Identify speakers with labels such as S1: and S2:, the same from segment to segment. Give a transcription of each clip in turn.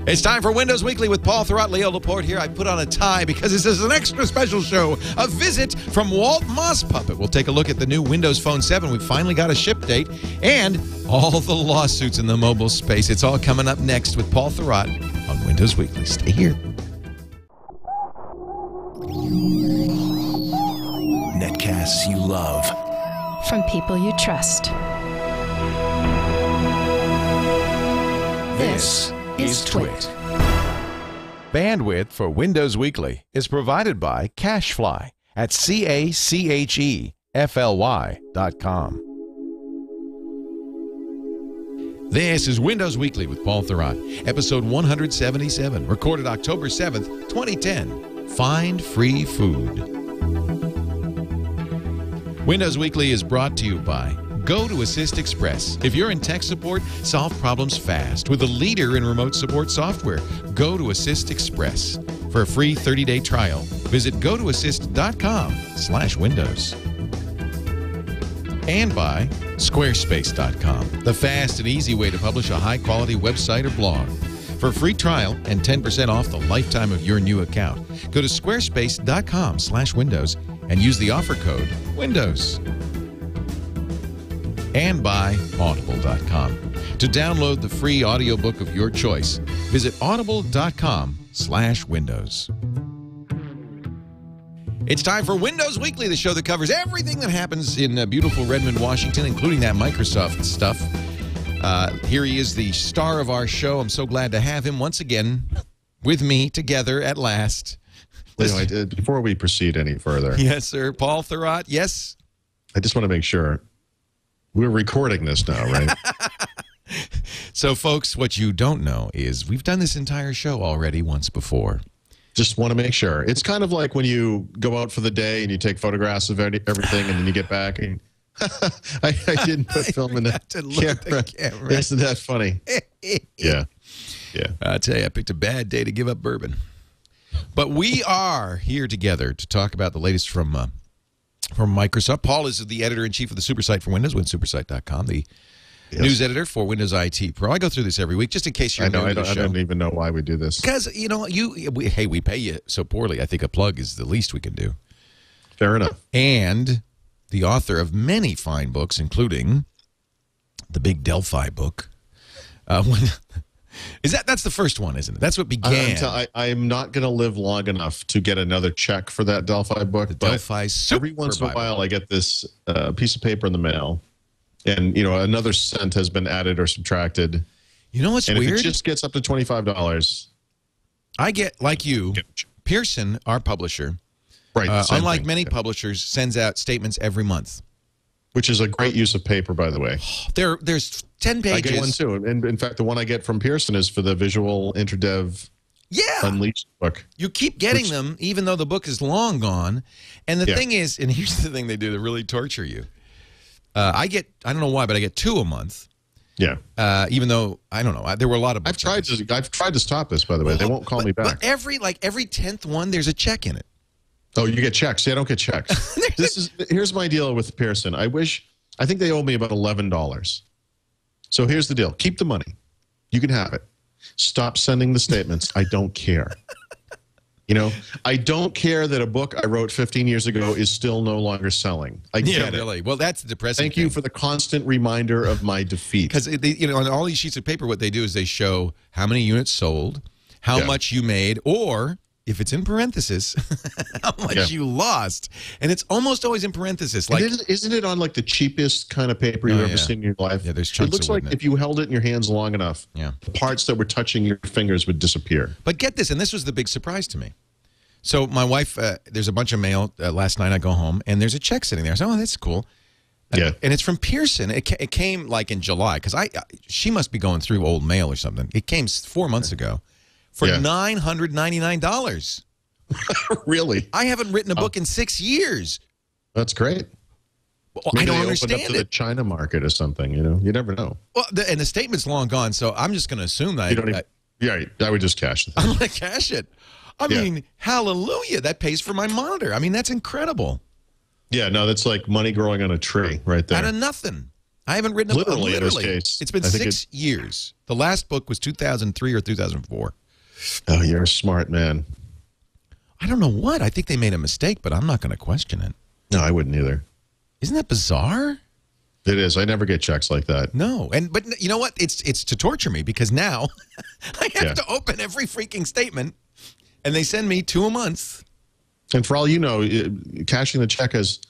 S1: It's time for Windows Weekly with Paul Thurrott, Leo Laporte here. I put on a tie because this is an extra special show, a visit from Walt Mosspuppet. We'll take a look at the new Windows Phone 7. We've finally got a ship date and all the lawsuits in the mobile space. It's all coming up next with Paul Thurrott on Windows Weekly. Stay here.
S2: Netcasts you love.
S3: From people you trust.
S2: This is TWiT.
S1: Bandwidth for Windows Weekly is provided by Cachefly at CACHEFLY.com. This is Windows Weekly with Paul Thurrott, episode 177, recorded October 7th, 2010. Find free food. Windows Weekly is brought to you by Go to Assist Express. If you're in tech support, solve problems fast with the leader in remote support software. Go to Assist Express. For a free 30-day trial, visit gotoassist.com/Windows. And by Squarespace.com, the fast and easy way to publish a high-quality website or blog. For a free trial and 10% off the lifetime of your new account, go to squarespace.com/Windows and use the offer code WINDOWS. And by Audible.com. To download the free audiobook of your choice, visit audible.com/Windows. It's time for Windows Weekly, the show that covers everything that happens in beautiful Redmond, Washington, including that Microsoft stuff. Here he is, the star of our show. I'm so glad to have him once again with me together at last.
S4: Before we proceed any further.
S1: Yes, sir. Paul Thurrott, yes?
S4: I just want to make sure. We're recording this now, right?
S1: So, folks, what you don't know is we've done this entire show already once before.
S4: Just want to make sure. It's kind of like when you go out for the day and you take photographs of everything and then you get back and I didn't put film in the camera. Isn't that funny? Yeah.
S1: I'll tell you, I picked a bad day to give up bourbon. But we are here together to talk about the latest from Microsoft. Paul is the editor-in-chief of the SuperSite for Windows, SuperSite.com, the news editor for Windows IT Pro. I go through this every week just in case you're new to the show. I don't even know why we do this. Because, you know, we pay you so poorly. I think a plug is the least we can do.
S4: Fair enough.
S1: And the author of many fine books, including the big Delphi book. That's the first one, isn't it? That's what began.
S4: I'm not going to live long enough to get another check for that Delphi book. Every once in a while, I get this piece of paper in the mail, and another cent has been added or subtracted.
S1: You know what's weird?
S4: If it just gets up to $25,
S1: I get, like you, Pearson, our publisher,
S4: right?
S1: Unlike many publishers, sends out statements every month.
S4: Which is a great use of paper, by the way.
S1: There's 10 pages.
S4: I get one, too. And in fact, the one I get from Pearson is for the Visual InterDev Unleashed book.
S1: You keep getting them, even though the book is long gone. And the thing is, and here's the thing they do to really torture you. I don't know why, but I get 2 a month.
S4: Yeah.
S1: Even though, I don't know, there were a lot of books.
S4: I've tried to stop this, by the way. They won't call me back.
S1: But every 10th one, there's a check in it.
S4: Oh, you get checks. See, I don't get checks. Here's my deal with Pearson. I think they owe me about $11. So here's the deal. Keep the money. You can have it. Stop sending the statements. I don't care. I don't care that a book I wrote 15 years ago is still no longer selling. I get it.
S1: Really. Well, that's the depressing
S4: Thank you for the constant reminder of my defeat.
S1: Because on all these sheets of paper, what they do is they show how many units sold, how much you made, or if it's in parentheses, how much you lost. And it's almost always in parentheses. Like,
S4: isn't it on like the cheapest kind of paper you've ever seen in your life?
S1: Yeah, there's chunks.
S4: It looks like if you held it in your hands long enough, the parts that were touching your fingers would disappear.
S1: But get this, and this was the big surprise to me. So my wife, there's a bunch of mail. Last night I go home, and there's a check sitting there. I said, oh, that's cool. And it's from Pearson. It came like in July, because she must be going through old mail or something. It came 4 months ago. For $999.
S4: Really?
S1: I haven't written a book in 6 years.
S4: That's great.
S1: Well, I don't understand
S4: up to the China market or something. You never know.
S1: Well, and the statement's long gone, so I'm just going to assume that
S4: I would just cash it.
S1: I'm going to cash it. I mean, hallelujah! That pays for my monitor. I mean, that's incredible.
S4: Yeah, no, that's like money growing on a tree right there.
S1: Out of nothing. I haven't written a book.
S4: Literally, in this case.
S1: It's been 6 years. The last book was 2003 or 2004.
S4: Oh, you're a smart man.
S1: I don't know what. I think they made a mistake, but I'm not going to question it.
S4: No, I wouldn't either.
S1: Isn't that bizarre?
S4: It is. I never get checks like that.
S1: No, but you know what? It's to torture me because now I have to open every freaking statement, and they send me 2 a month.
S4: And for all you know, cashing the check has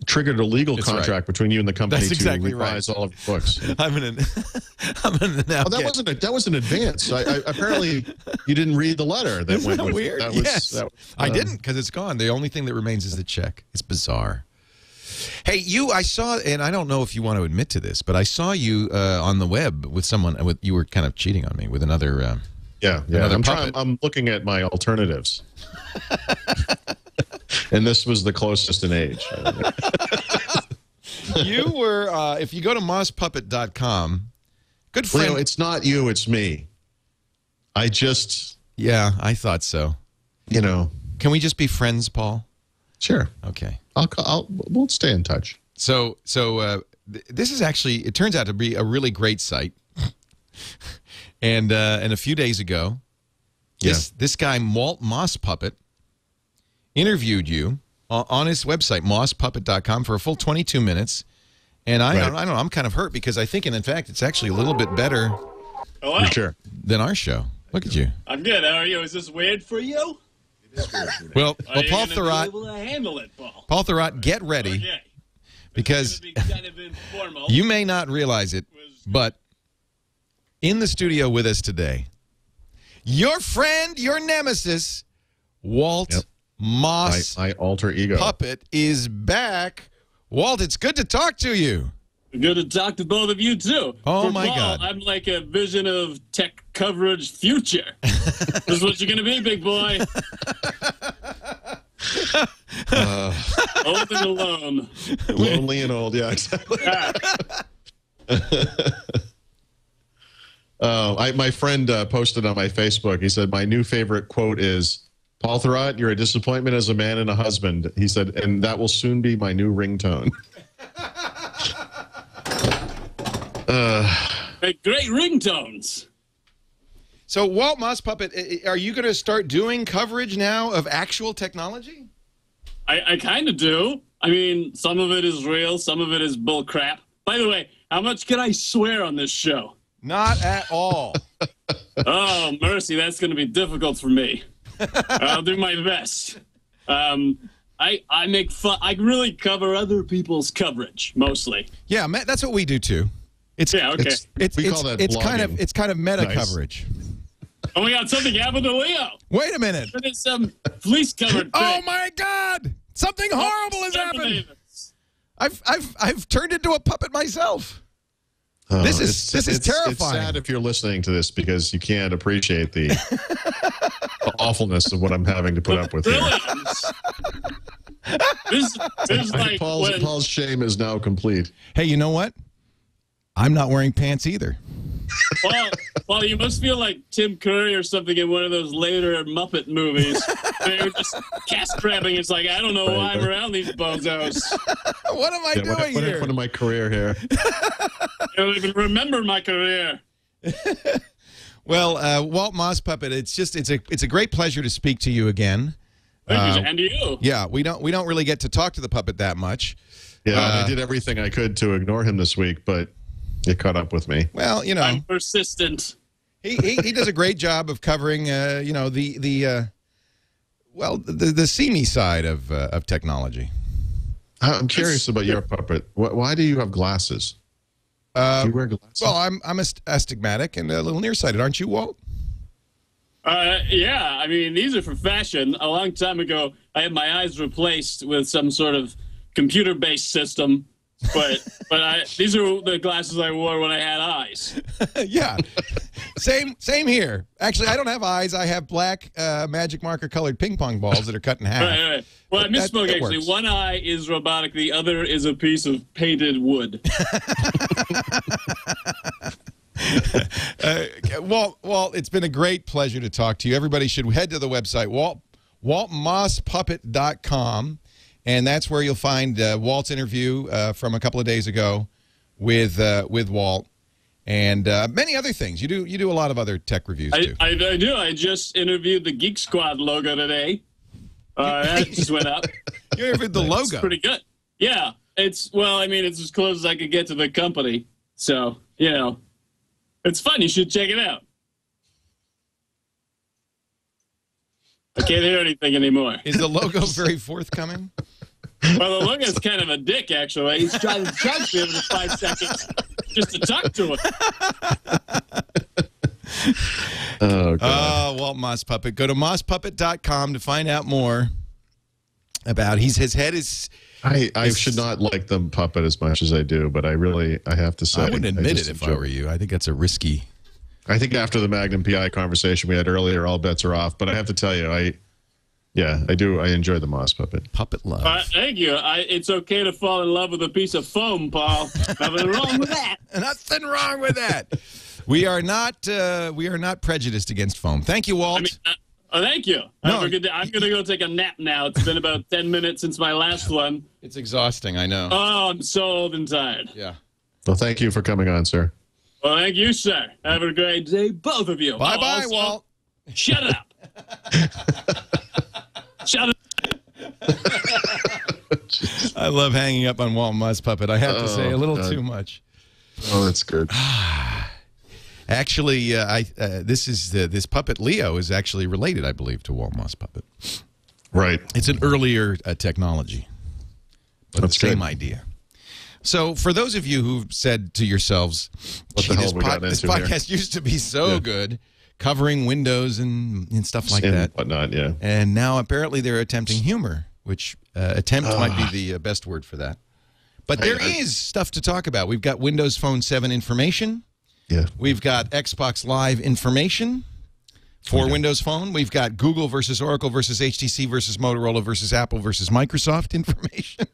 S4: triggered a legal contract between you and the company to revise all of your books.
S1: I'm in now.
S4: Oh, that was an advance. Apparently, you didn't read the letter that
S1: Isn't
S4: went
S1: that
S4: with
S1: weird?
S4: it.
S1: Yes. I didn't because it's gone. The only thing that remains is the check. It's bizarre. Hey, I saw, and I don't know if you want to admit to this, but I saw you on the web with someone. You were kind of cheating on me with another. Another
S4: I'm looking at my alternatives, and this was the closest in age.
S1: You were, if you go to mosspuppet.com, good friend.
S4: Leo, it's not you, it's me.
S1: Yeah, I thought so.
S4: You know.
S1: Can we just be friends, Paul?
S4: Sure.
S1: Okay.
S4: We'll stay in touch.
S1: So this is actually, it turns out to be a really great site. And a few days ago, this guy, Walt Mosspuppet, interviewed you on his website, mosspuppet.com, for a full 22 minutes. And I don't know, I'm kind of hurt because I think, and in fact, it's actually a little bit better than our show. Look at you.
S5: I'm good. How are you? Is this weird for you?
S1: Well, Paul
S5: Thurrott. Handle it, Paul.
S1: Paul Thurrott, get ready, because
S5: kind of informal.
S1: You may not realize it, but in the studio with us today, your friend, your nemesis, Walt Moss,
S4: my alter ego
S1: Puppet, is back. Walt, it's good to talk to you.
S5: Good to talk to both of you too.
S1: Oh,
S5: For
S1: my
S5: Paul,
S1: God!
S5: I'm like a vision of tech coverage future. This is what you're gonna be, big boy. Old and alone.
S4: Lonely and old, yeah, exactly. My friend posted on my Facebook. He said, my new favorite quote is, Paul Thurrott, you're a disappointment as a man and a husband. He said, and that will soon be my new ringtone.
S5: Great ringtones.
S1: So, Walt Mosspuppet, are you going to start doing coverage now of actual technology?
S5: I kind of do. I mean, some of it is real, some of it is bull crap. By the way, how much can I swear on this show?
S1: Not at all.
S5: Oh, mercy, that's going to be difficult for me. I'll do my best. I make fun. I really cover other people's coverage mostly.
S1: Yeah, that's what we do too. It's
S5: okay.
S4: We call that blogging.
S1: It's kind of meta coverage.
S5: Oh my God! Something happened to Leo.
S1: Wait a minute.
S5: There's some fleece covered.
S1: Oh my God! Something horrible has happened. I've turned into a puppet myself. This is terrifying.
S4: It's sad if you're listening to this because you can't appreciate the awfulness of what I'm having to put up with here.
S5: This like
S4: Paul's shame is now complete.
S1: Hey, you know what? I'm not wearing pants either.
S5: Well, you must feel like Tim Curry or something in one of those later Muppet movies. They're just cast crabbing. It's like, I don't know why I'm around these bozos.
S1: What am I doing here?
S4: What am my career here?
S5: I don't even remember my career.
S1: Well, Walt Mosspuppet, it's a great pleasure to speak to you again.
S5: Thank you, and you.
S1: Yeah, we don't really get to talk to the puppet that much.
S4: Yeah, I did everything I could to ignore him this week, but it caught up with me.
S1: Well, you know,
S5: I'm persistent.
S1: He does a great job of covering the seamy side of technology.
S4: I'm curious about your puppet. Why do you have glasses? Do you wear glasses?
S1: Well, I'm astigmatic and a little nearsighted, aren't you, Walt?
S5: Yeah, I mean, these are for fashion. A long time ago, I had my eyes replaced with some sort of computer-based system. But these are the glasses I wore when I had eyes.
S1: Yeah, same here. Actually, I don't have eyes. I have black magic marker colored ping pong balls that are cut in half.
S5: Right. Well, I misspoke actually. Works. One eye is robotic. The other is a piece of painted wood.
S1: Walt, it's been a great pleasure to talk to you. Everybody should head to the website, waltmosspuppet.com. And that's where you'll find Walt's interview from a couple of days ago with Walt and many other things. You do a lot of other tech reviews too.
S5: I do. I just interviewed the Geek Squad logo today. That just went up.
S1: You interviewed the logo.
S5: It's pretty good. Yeah. It's as close as I could get to the company. So, it's fun. You should check it out. I can't hear anything anymore.
S1: Is the logo very forthcoming?
S5: Well, the logo's kind of a dick, actually. He's trying to charge me every 5 seconds just to talk to him.
S4: Oh, God.
S1: Walt Mosspuppet. Go to mosspuppet.com to find out more about his head is...
S4: I should not like the puppet as much as I do, but I have to say...
S1: I wouldn't admit it if I were you. I think that's a risky...
S4: I think after the Magnum PI conversation we had earlier, all bets are off. But I have to tell you, I enjoy the Mosspuppet.
S1: Puppet love.
S5: Thank you. It's okay to fall in love with a piece of foam, Paul. Nothing wrong with that.
S1: Nothing wrong with that. We are not prejudiced against foam. Thank you, Walt.
S5: Thank you. Have a good day. I'm going to go take a nap now. It's been about 10 minutes since my last one.
S1: It's exhausting, I know.
S5: Oh, I'm so old and tired.
S1: Yeah.
S4: Well, thank you for coming on, sir.
S5: Well, thank you, sir. Have a great day, both of you.
S1: Bye-bye, Walt.
S5: Shut up. Shut up.
S1: I love hanging up on Walt Mosspuppet. I have to say, a little too much.
S4: Oh, that's good.
S1: Actually, this puppet Leo is actually related, I believe, to Walt Mosspuppet.
S4: Right.
S1: It's an earlier technology, but
S4: That's
S1: the same
S4: good.
S1: idea. So, for those of you who've said to yourselves,
S4: What the hell have we gotten
S1: this
S4: into here?"
S1: podcast used to be so good, covering Windows and stuff like
S4: And
S1: that,
S4: whatnot, yeah.
S1: and now apparently they're attempting humor, which attempt might be the best word for that. But there is stuff to talk about. We've got Windows Phone 7 information.
S4: Yeah.
S1: We've got Xbox Live information for Windows Phone. We've got Google versus Oracle versus HTC versus Motorola versus Apple versus Microsoft information.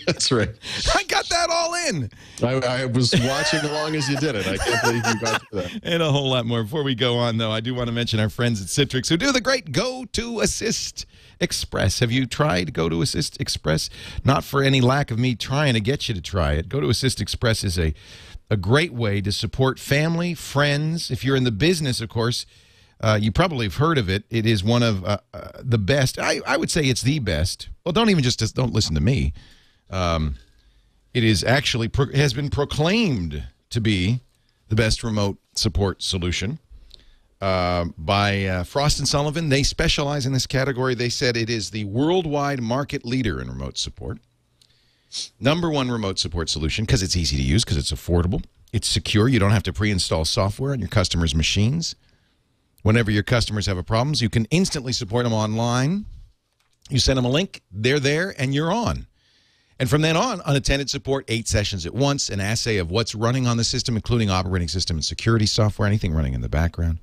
S4: That's right.
S1: I got that all in.
S4: I was watching along as you did it. I can't believe you got to that.
S1: And a whole lot more. Before we go on, though, I do want to mention our friends at Citrix who do the great Go to Assist Express. Have you tried Go to Assist Express? Not for any lack of me trying to get you to try it. Go to Assist Express is a great way to support family, friends. If you're in the business, of course, you probably have heard of it. It is one of the best. I would say it's the best. Well, don't listen to me. It is actually has been proclaimed to be the best remote support solution by Frost & Sullivan. They specialize in this category. They said it is the worldwide market leader in remote support. #1 remote support solution because it's easy to use, because it's affordable. It's secure. You don't have to pre-install software on your customers' machines. Whenever your customers have a problem, you can instantly support them online. You send them a link, they're there, and you're on. And from then on, unattended support, 8 sessions at once, an assay of what's running on the system, including operating system and security software, anything running in the background.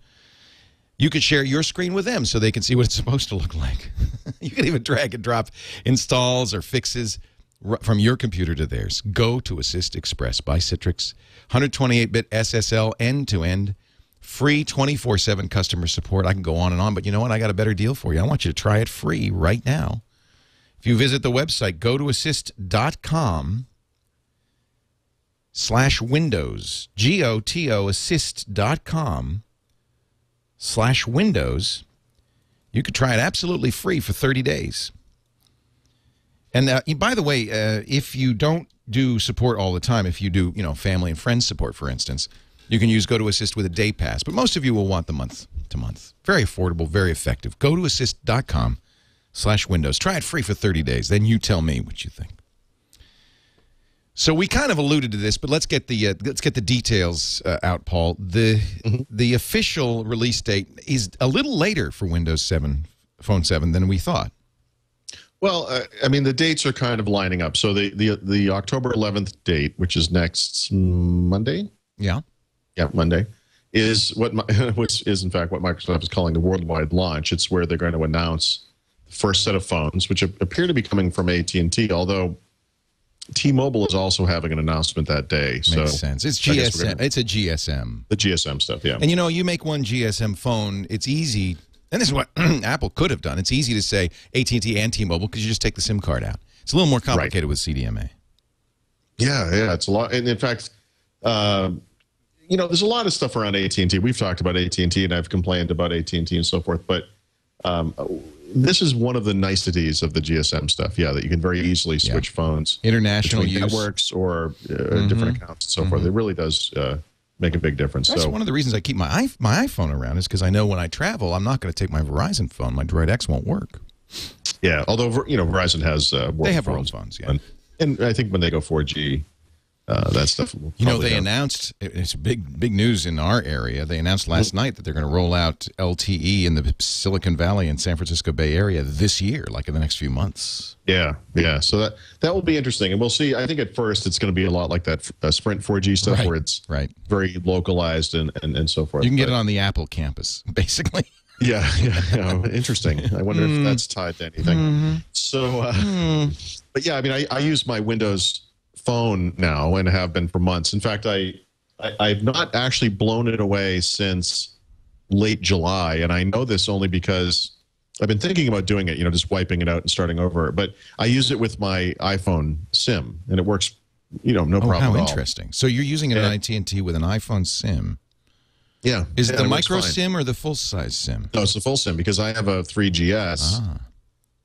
S1: You could share your screen with them so they can see what it's supposed to look like. You can even drag and drop installs or fixes from your computer to theirs. Go to Assist Express by Citrix. 128-bit SSL end-to-end. Free 24/7 customer support. I can go on and on, but you know what? I got a better deal for you. I want you to try it free right now. If you visit the website, gotoassist.com/Windows, GOTO assist.com/Windows, you could try it absolutely free for 30 days. And by the way, if you don't do support all the time, if you do, family and friends support, for instance, you can use Go to Assist with a day pass. But most of you will want the month to month. Very affordable, very effective. gotoassist.com/Windows. Try it free for 30 days. Then you tell me what you think. So we kind of alluded to this, but let's get the details out, Paul. The official release date is a little later for Windows 7, Phone 7 than we thought.
S4: Well, I mean, the dates are kind of lining up. So the October 11th date, which is next Monday.
S1: Yeah.
S4: Yeah, Monday, is which is in fact what Microsoft is calling the worldwide launch. It's where they're going to announce the first set of phones, which appear to be coming from AT&T, although T-Mobile is also having an announcement that day.
S1: Makes sense. It's GSM. It's a GSM.
S4: The GSM stuff, yeah.
S1: And you make one GSM phone, it's easy, and this is what Apple could have done. It's easy to say AT&T and T-Mobile because you just take the SIM card out. It's a little more complicated with CDMA.
S4: Yeah, it's a lot. And in fact, there's a lot of stuff around AT&T. We've talked about AT&T, and I've complained about AT&T and so forth. But this is one of the niceties of the GSM stuff. Yeah, that you can very easily switch phones,
S1: international use,
S4: networks, or different accounts and so forth. It really does make a big difference.
S1: That's one of the reasons I keep my iPhone around, is because I know when I travel, I'm not going to take my Verizon phone. My Droid X won't work.
S4: Yeah, although Verizon has
S1: they have world phones, yeah.
S4: And I think when they go 4G, that stuff.
S1: They announced, it's big news in our area. They announced last night that they're going to roll out LTE in the Silicon Valley and San Francisco Bay Area this year, like in the next few months.
S4: Yeah. So that will be interesting, and we'll see. I think at first it's going to be a lot like that Sprint 4G stuff, where it's very localized and so forth.
S1: You can get it on the Apple campus, basically.
S4: Yeah. Interesting. I wonder if that's tied to anything. So, but yeah, I mean, I use my Windows phone now and have been for months. In fact, I've not actually blown it away since late July, and I know this only because I've been thinking about doing it, just wiping it out and starting over. But I use it with my iPhone SIM, and it works, no problem at all.
S1: How interesting. So you're using it on AT&T with an iPhone SIM.
S4: Yeah.
S1: Is it the micro SIM or the full-size SIM?
S4: No, it's the full SIM, because I have a 3GS.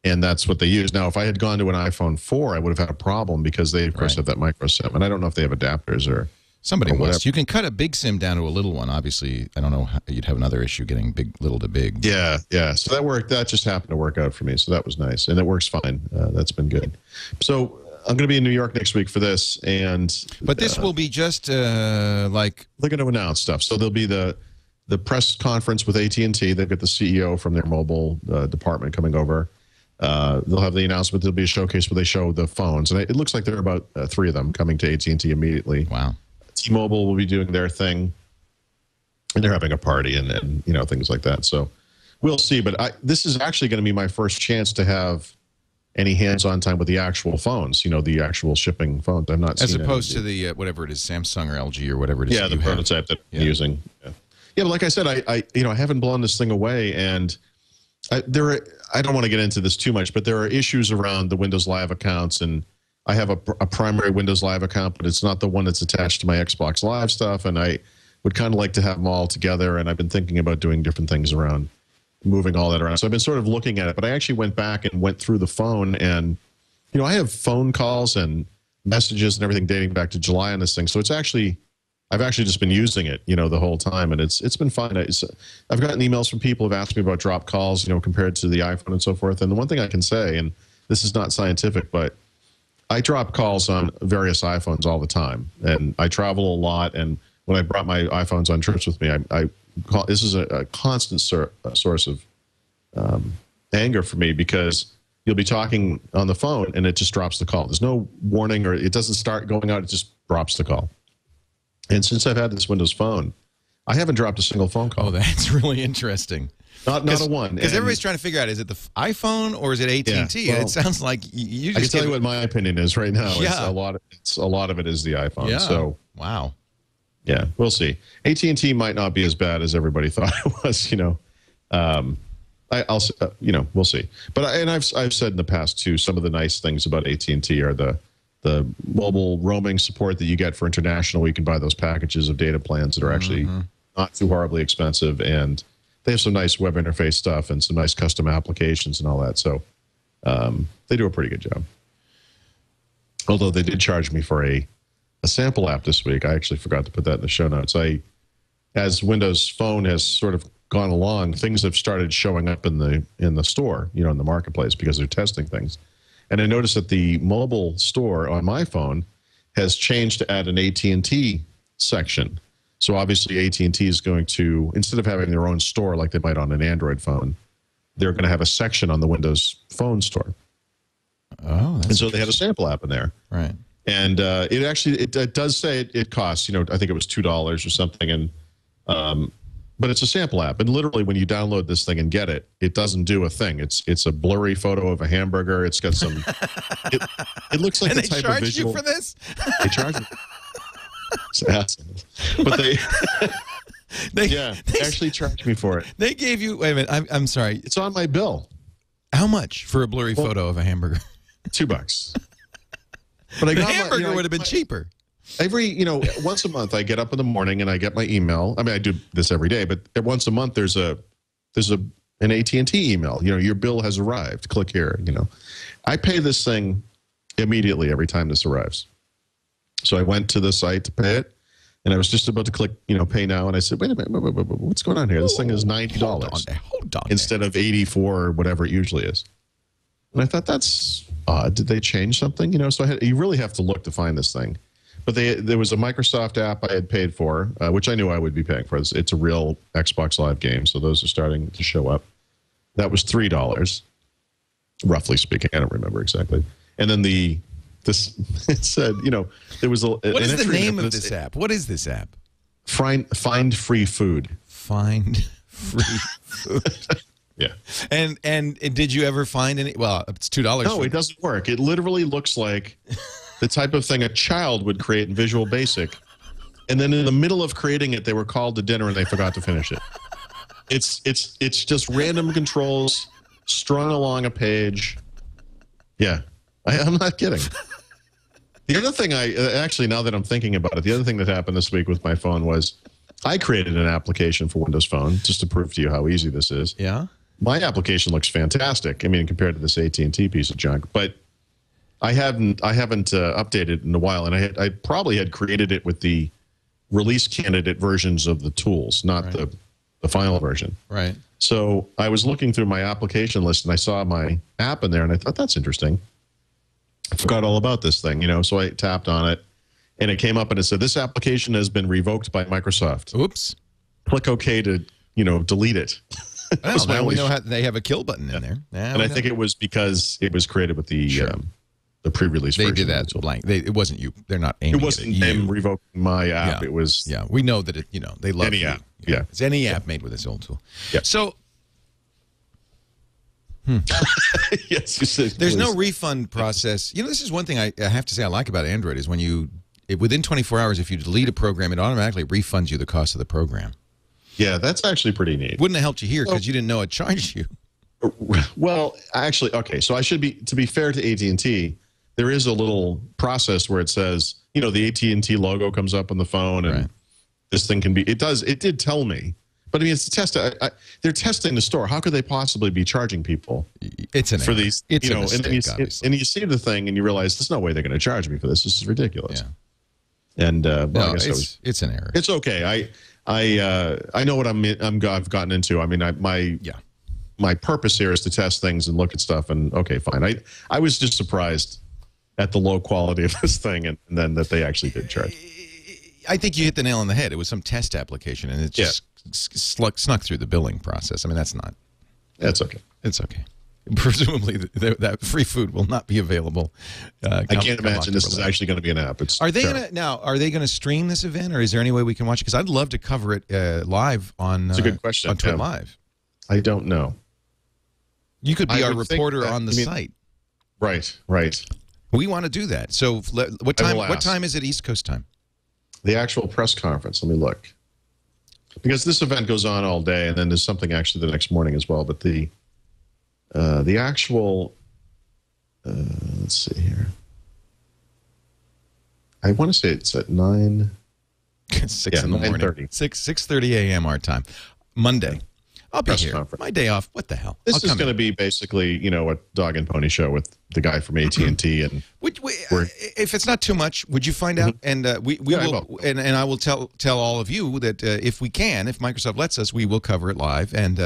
S4: And that's what they use. Now, if I had gone to an iPhone 4, I would have had a problem, because they, of course, have that micro SIM. And I don't know if they have adapters or
S1: somebody must. You can cut a big SIM down to a little one. Obviously, I don't know. You'd have another issue getting little to big.
S4: Yeah. So that worked. That just happened to work out for me. So that was nice. And it works fine. That's been good. So I'm going to be in New York next week for this. But
S1: this will be just like...
S4: They're going to announce stuff. So there'll be the press conference with AT&T. They've got the CEO from their mobile department coming over. They'll have the announcement. There'll be a showcase where they show the phones, and it looks like there are about 3 of them coming to AT&T immediately.
S1: Wow.
S4: T-Mobile will be doing their thing, and they're having a party and things like that. So we'll see. But this is actually going to be my first chance to have any hands-on time with the actual phones. The actual shipping phones. I've not seen,
S1: as opposed to the whatever it is, Samsung or LG or whatever it is.
S4: Yeah, the prototype that I'm using. Yeah, but like I said, I haven't blown this thing away, and I don't want to get into this too much, but there are issues around the Windows Live accounts, and I have a primary Windows Live account, but it's not the one that's attached to my Xbox Live stuff, and I would kind of like to have them all together, and I've been thinking about doing different things around moving all that around. So I've been sort of looking at it, but I actually went back and went through the phone, and I have phone calls and messages and everything dating back to July on this thing. So I've actually just been using it, the whole time, and it's been fine. I've gotten emails from people who've asked me about drop calls, compared to the iPhone and so forth. And the one thing I can say, and this is not scientific, but I drop calls on various iPhones all the time, and I travel a lot. And when I brought my iPhones on trips with me, I call. This is a constant source of anger for me, because you'll be talking on the phone and it just drops the call. There's no warning, or it doesn't start going out. It just drops the call. And since I've had this Windows phone, I haven't dropped a single phone call.
S1: Oh, that's really interesting.
S4: Not a one.
S1: Because everybody's trying to figure out, is it the iPhone or is it AT&T?
S4: Yeah, well,
S1: it sounds like you just...
S4: I can tell you what my opinion is right now.
S1: Yeah.
S4: A lot of it is the iPhone.
S1: Yeah.
S4: So,
S1: wow.
S4: Yeah, we'll see. AT&T might not be as bad as everybody thought it was, we'll see. But I've said in the past too, some of the nice things about AT&T are the mobile roaming support that you get for international. You can buy those packages of data plans that are actually not too horribly expensive, and they have some nice web interface stuff and some nice custom applications and all that. So they do a pretty good job. Although they did charge me for a sample app this week. I actually forgot to put that in the show notes. As Windows Phone has sort of gone along, things have started showing up in the store, in the marketplace, because they're testing things. And I noticed that the mobile store on my phone has changed to add an AT&T section. So obviously AT&T is going to, instead of having their own store like they might on an Android phone, they're going to have a section on the Windows Phone store.
S1: Oh,
S4: and so they had a sample app in there.
S1: Right.
S4: And it does say it costs, I think it was $2 or something. And but it's a sample app, and literally when you download this thing and get it, it doesn't do a thing. It's a blurry photo of a hamburger. It's got some. It looks like
S1: and
S4: the type of visual.
S1: And they charge you for this?
S4: They charge me. It's awesome. But they actually charged me for it.
S1: They gave you. Wait a minute. I'm sorry.
S4: It's on my bill.
S1: How much for a blurry photo of a hamburger?
S4: $2. But I
S1: The
S4: got
S1: hamburger would have been cheaper.
S4: Every, once a month I get up in the morning and I get my email. I mean, I do this every day, but once a month there's an AT&T email. Your bill has arrived. Click here. I pay this thing immediately every time this arrives. So I went to the site to pay it, and I was just about to click, pay now, and I said, wait a minute, what's going on here? This thing is $90
S1: Hold on
S4: instead of 84 or whatever it usually is. And I thought, that's odd. Did they change something? So you really have to look to find this thing. But there was a Microsoft app I had paid for, which I knew I would be paying for. It's a real Xbox Live game, so those are starting to show up. That was $3, roughly speaking. I don't remember exactly. And then it said, there was a.
S1: What is the name of this app? What is this app?
S4: Find free food.
S1: Find free food.
S4: Yeah.
S1: And did you ever find any? Well, it's $2.
S4: No, it doesn't work. It literally looks like the type of thing a child would create in Visual Basic. And then in the middle of creating it, they were called to dinner and they forgot to finish it. It's just random controls strung along a page. Yeah. I'm not kidding. The other thing actually, now that I'm thinking about it, the other thing that happened this week with my phone was I created an application for Windows Phone just to prove to you how easy this is.
S1: Yeah.
S4: My application looks fantastic. I mean, compared to this AT&T piece of junk, but I haven't updated in a while, and I probably had created it with the release candidate versions of the tools, not the final version.
S1: Right.
S4: So I was looking through my application list, and I saw my app in there, and I thought, that's interesting. I forgot all about this thing, so I tapped on it, and it came up, and it said, this application has been revoked by Microsoft.
S1: Oops.
S4: Click OK to, delete it.
S1: Well, now we know how they have a kill button in there. Yeah,
S4: and I think it was because it was created with the pre-release version.
S1: They did that blank. It wasn't you. They're not aiming.
S4: It wasn't them revoking my app.
S1: Yeah.
S4: It was.
S1: Yeah, we know that they love
S4: any
S1: you.
S4: app. Yeah.
S1: It's any app made with this old tool.
S4: Yeah.
S1: So.
S4: Yes, you said.
S1: There's no refund process. This is one thing I have to say I like about Android is when within 24 hours, if you delete a program, it automatically refunds you the cost of the program.
S4: Yeah, that's actually pretty neat.
S1: Wouldn't have helped you here because you didn't know it charged you.
S4: Well, actually, okay. So to be fair to AT&T, there is a little process where it says, the AT&T logo comes up on the phone, and this thing can be. It did tell me, but I mean, it's a test. They're testing the store. How could they possibly be charging people?
S1: It's an
S4: for
S1: error.
S4: these.
S1: It's a mistake,
S4: and you see the thing, and you realize there's no way they're going to charge me for this. This is ridiculous.
S1: Yeah.
S4: And
S1: no, I guess it's an error.
S4: It's okay. I know what I've gotten into. I mean, my purpose here is to test things and look at stuff. And okay, fine. I was just surprised at the low quality of this thing, and then that they actually did charge.
S1: I think you hit the nail on the head. It was some test application, and it just snuck through the billing process. I mean, that's okay. It's okay. Presumably, that free food will not be available.
S4: I can't imagine this is actually going to be an app.
S1: Are they going to stream this event, or is there any way we can watch it? Because I'd love to cover it live on.
S4: That's a good question.
S1: On Twitter Live.
S4: I don't know.
S1: You could be our reporter on the site.
S4: Right.
S1: We want to do that. So, what time? What time is it East Coast time?
S4: The actual press conference. Let me look. Because this event goes on all day, and then there's something actually the next morning as well. But the actual, let's see here. I want to say it's at 9.
S1: 6 in the morning. 6:30 a.m. our time. Monday. I'll be here. Conference. My day off. What the hell?
S4: This is going to be basically, a dog and pony show with the guy from AT&T. And
S1: if it's not too much, would you find out? And we will. And I will tell all of you that if we can, if Microsoft lets us, we will cover it live. And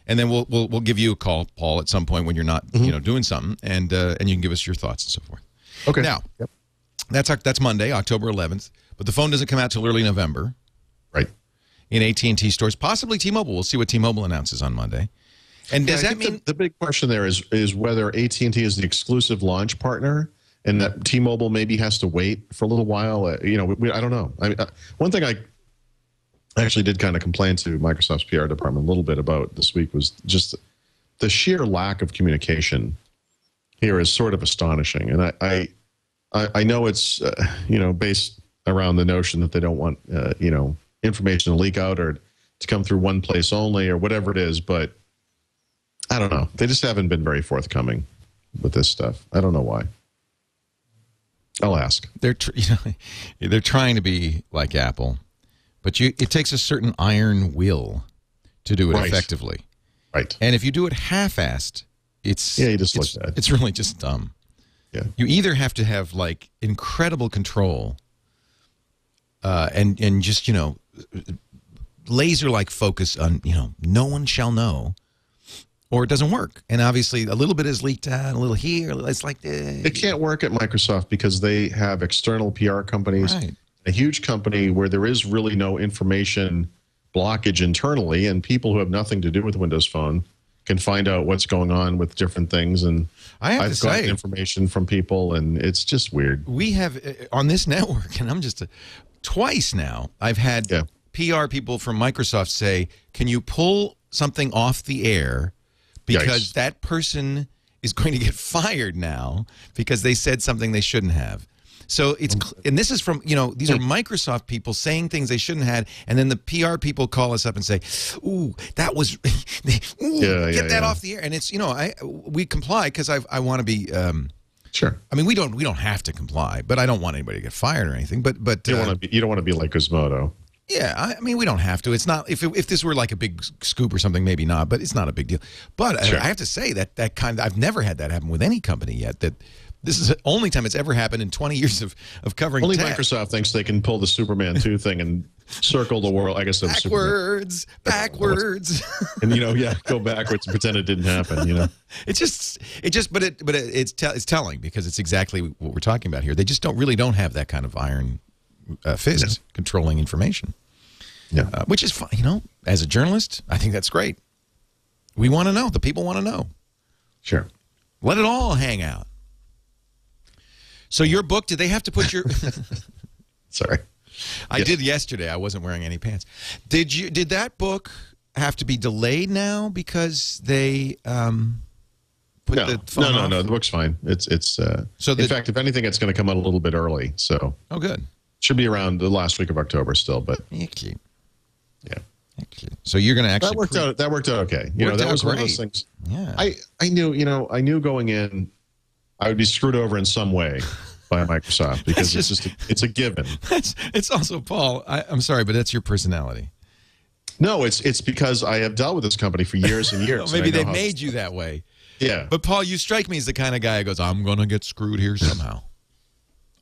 S1: then we'll give you a call, Paul, at some point when you're not doing something, and you can give us your thoughts and so forth.
S4: Okay.
S1: Now, that's Monday, October 11th, but the phone doesn't come out till early November.
S4: Right.
S1: In AT&T stores, possibly T-Mobile. We'll see what T-Mobile announces on Monday. And does that mean
S4: the big question there is whether AT&T is the exclusive launch partner, and that T-Mobile maybe has to wait for a little while? I don't know. One thing I actually did kind of complain to Microsoft's PR department a little bit about this week was just the sheer lack of communication here is sort of astonishing. And I know it's based around the notion that they don't want information to leak out or to come through one place only or whatever it is, but I don't know. They just haven't been very forthcoming with this stuff. I don't know why. I'll ask.
S1: They're they're trying to be like Apple, but it takes a certain iron will to do it effectively.
S4: Right.
S1: And if you do it half-assed, it's really just dumb.
S4: Yeah.
S1: You either have to have like incredible control, and just laser-like focus on no one shall know. Or it doesn't work. And obviously, a little bit is leaked out, a little here. It's like...
S4: It can't work at Microsoft because they have external PR companies, a huge company where there is really no information blockage internally, and people who have nothing to do with Windows Phone can find out what's going on with different things. And I've gotten information from people, and it's just weird.
S1: We have, on this network, and I'm just... twice now, I've had PR people from Microsoft say, can you pull something off the air... because that person is going to get fired now because they said something they shouldn't have. So it's, and this is from, these are Microsoft people saying things they shouldn't have, and then the PR people call us up and say, ooh, that was, get that off the air. And it's, we comply because I want to be,
S4: sure.
S1: I mean, we don't have to comply, but I don't want anybody to get fired or anything. But
S4: you don't want to be like Gizmodo.
S1: Yeah, I mean, we don't have to. It's not, if this were like a big scoop or something, maybe not, but it's not a big deal. But I have to say that I've never had that happen with any company yet. That this is the only time it's ever happened in 20 years of covering
S4: Only
S1: tech.
S4: Microsoft thinks they can pull the Superman 2 thing and circle the world. I guess that was
S1: backwards.
S4: And, go backwards and pretend it didn't happen,
S1: It's telling because it's exactly what we're talking about here. They just don't have that kind of iron fist controlling information.
S4: Yeah.
S1: Which is fine. As a journalist, I think that's great. We want to know. The people want to know.
S4: Sure.
S1: Let it all hang out. So your book, did they have to put your...
S4: Sorry.
S1: I did yesterday. I wasn't wearing any pants. Did that book have to be delayed now because they put the phone off?
S4: No. The book's fine. In fact, if anything, it's going to come out a little bit early. So.
S1: Oh, good.
S4: Should be around the last week of October still, but
S1: excellent.
S4: Yeah.
S1: Excellent. So you're going to actually
S4: that worked out okay. That was one of those things.
S1: Yeah.
S4: I knew going in I would be screwed over in some way by Microsoft because it's a given.
S1: It's also, Paul, I'm sorry, but that's your personality.
S4: No, it's because I have dealt with this company for years and years.
S1: Maybe they made you that way.
S4: Yeah.
S1: But Paul, you strike me as the kind of guy who goes, I'm going to get screwed here somehow.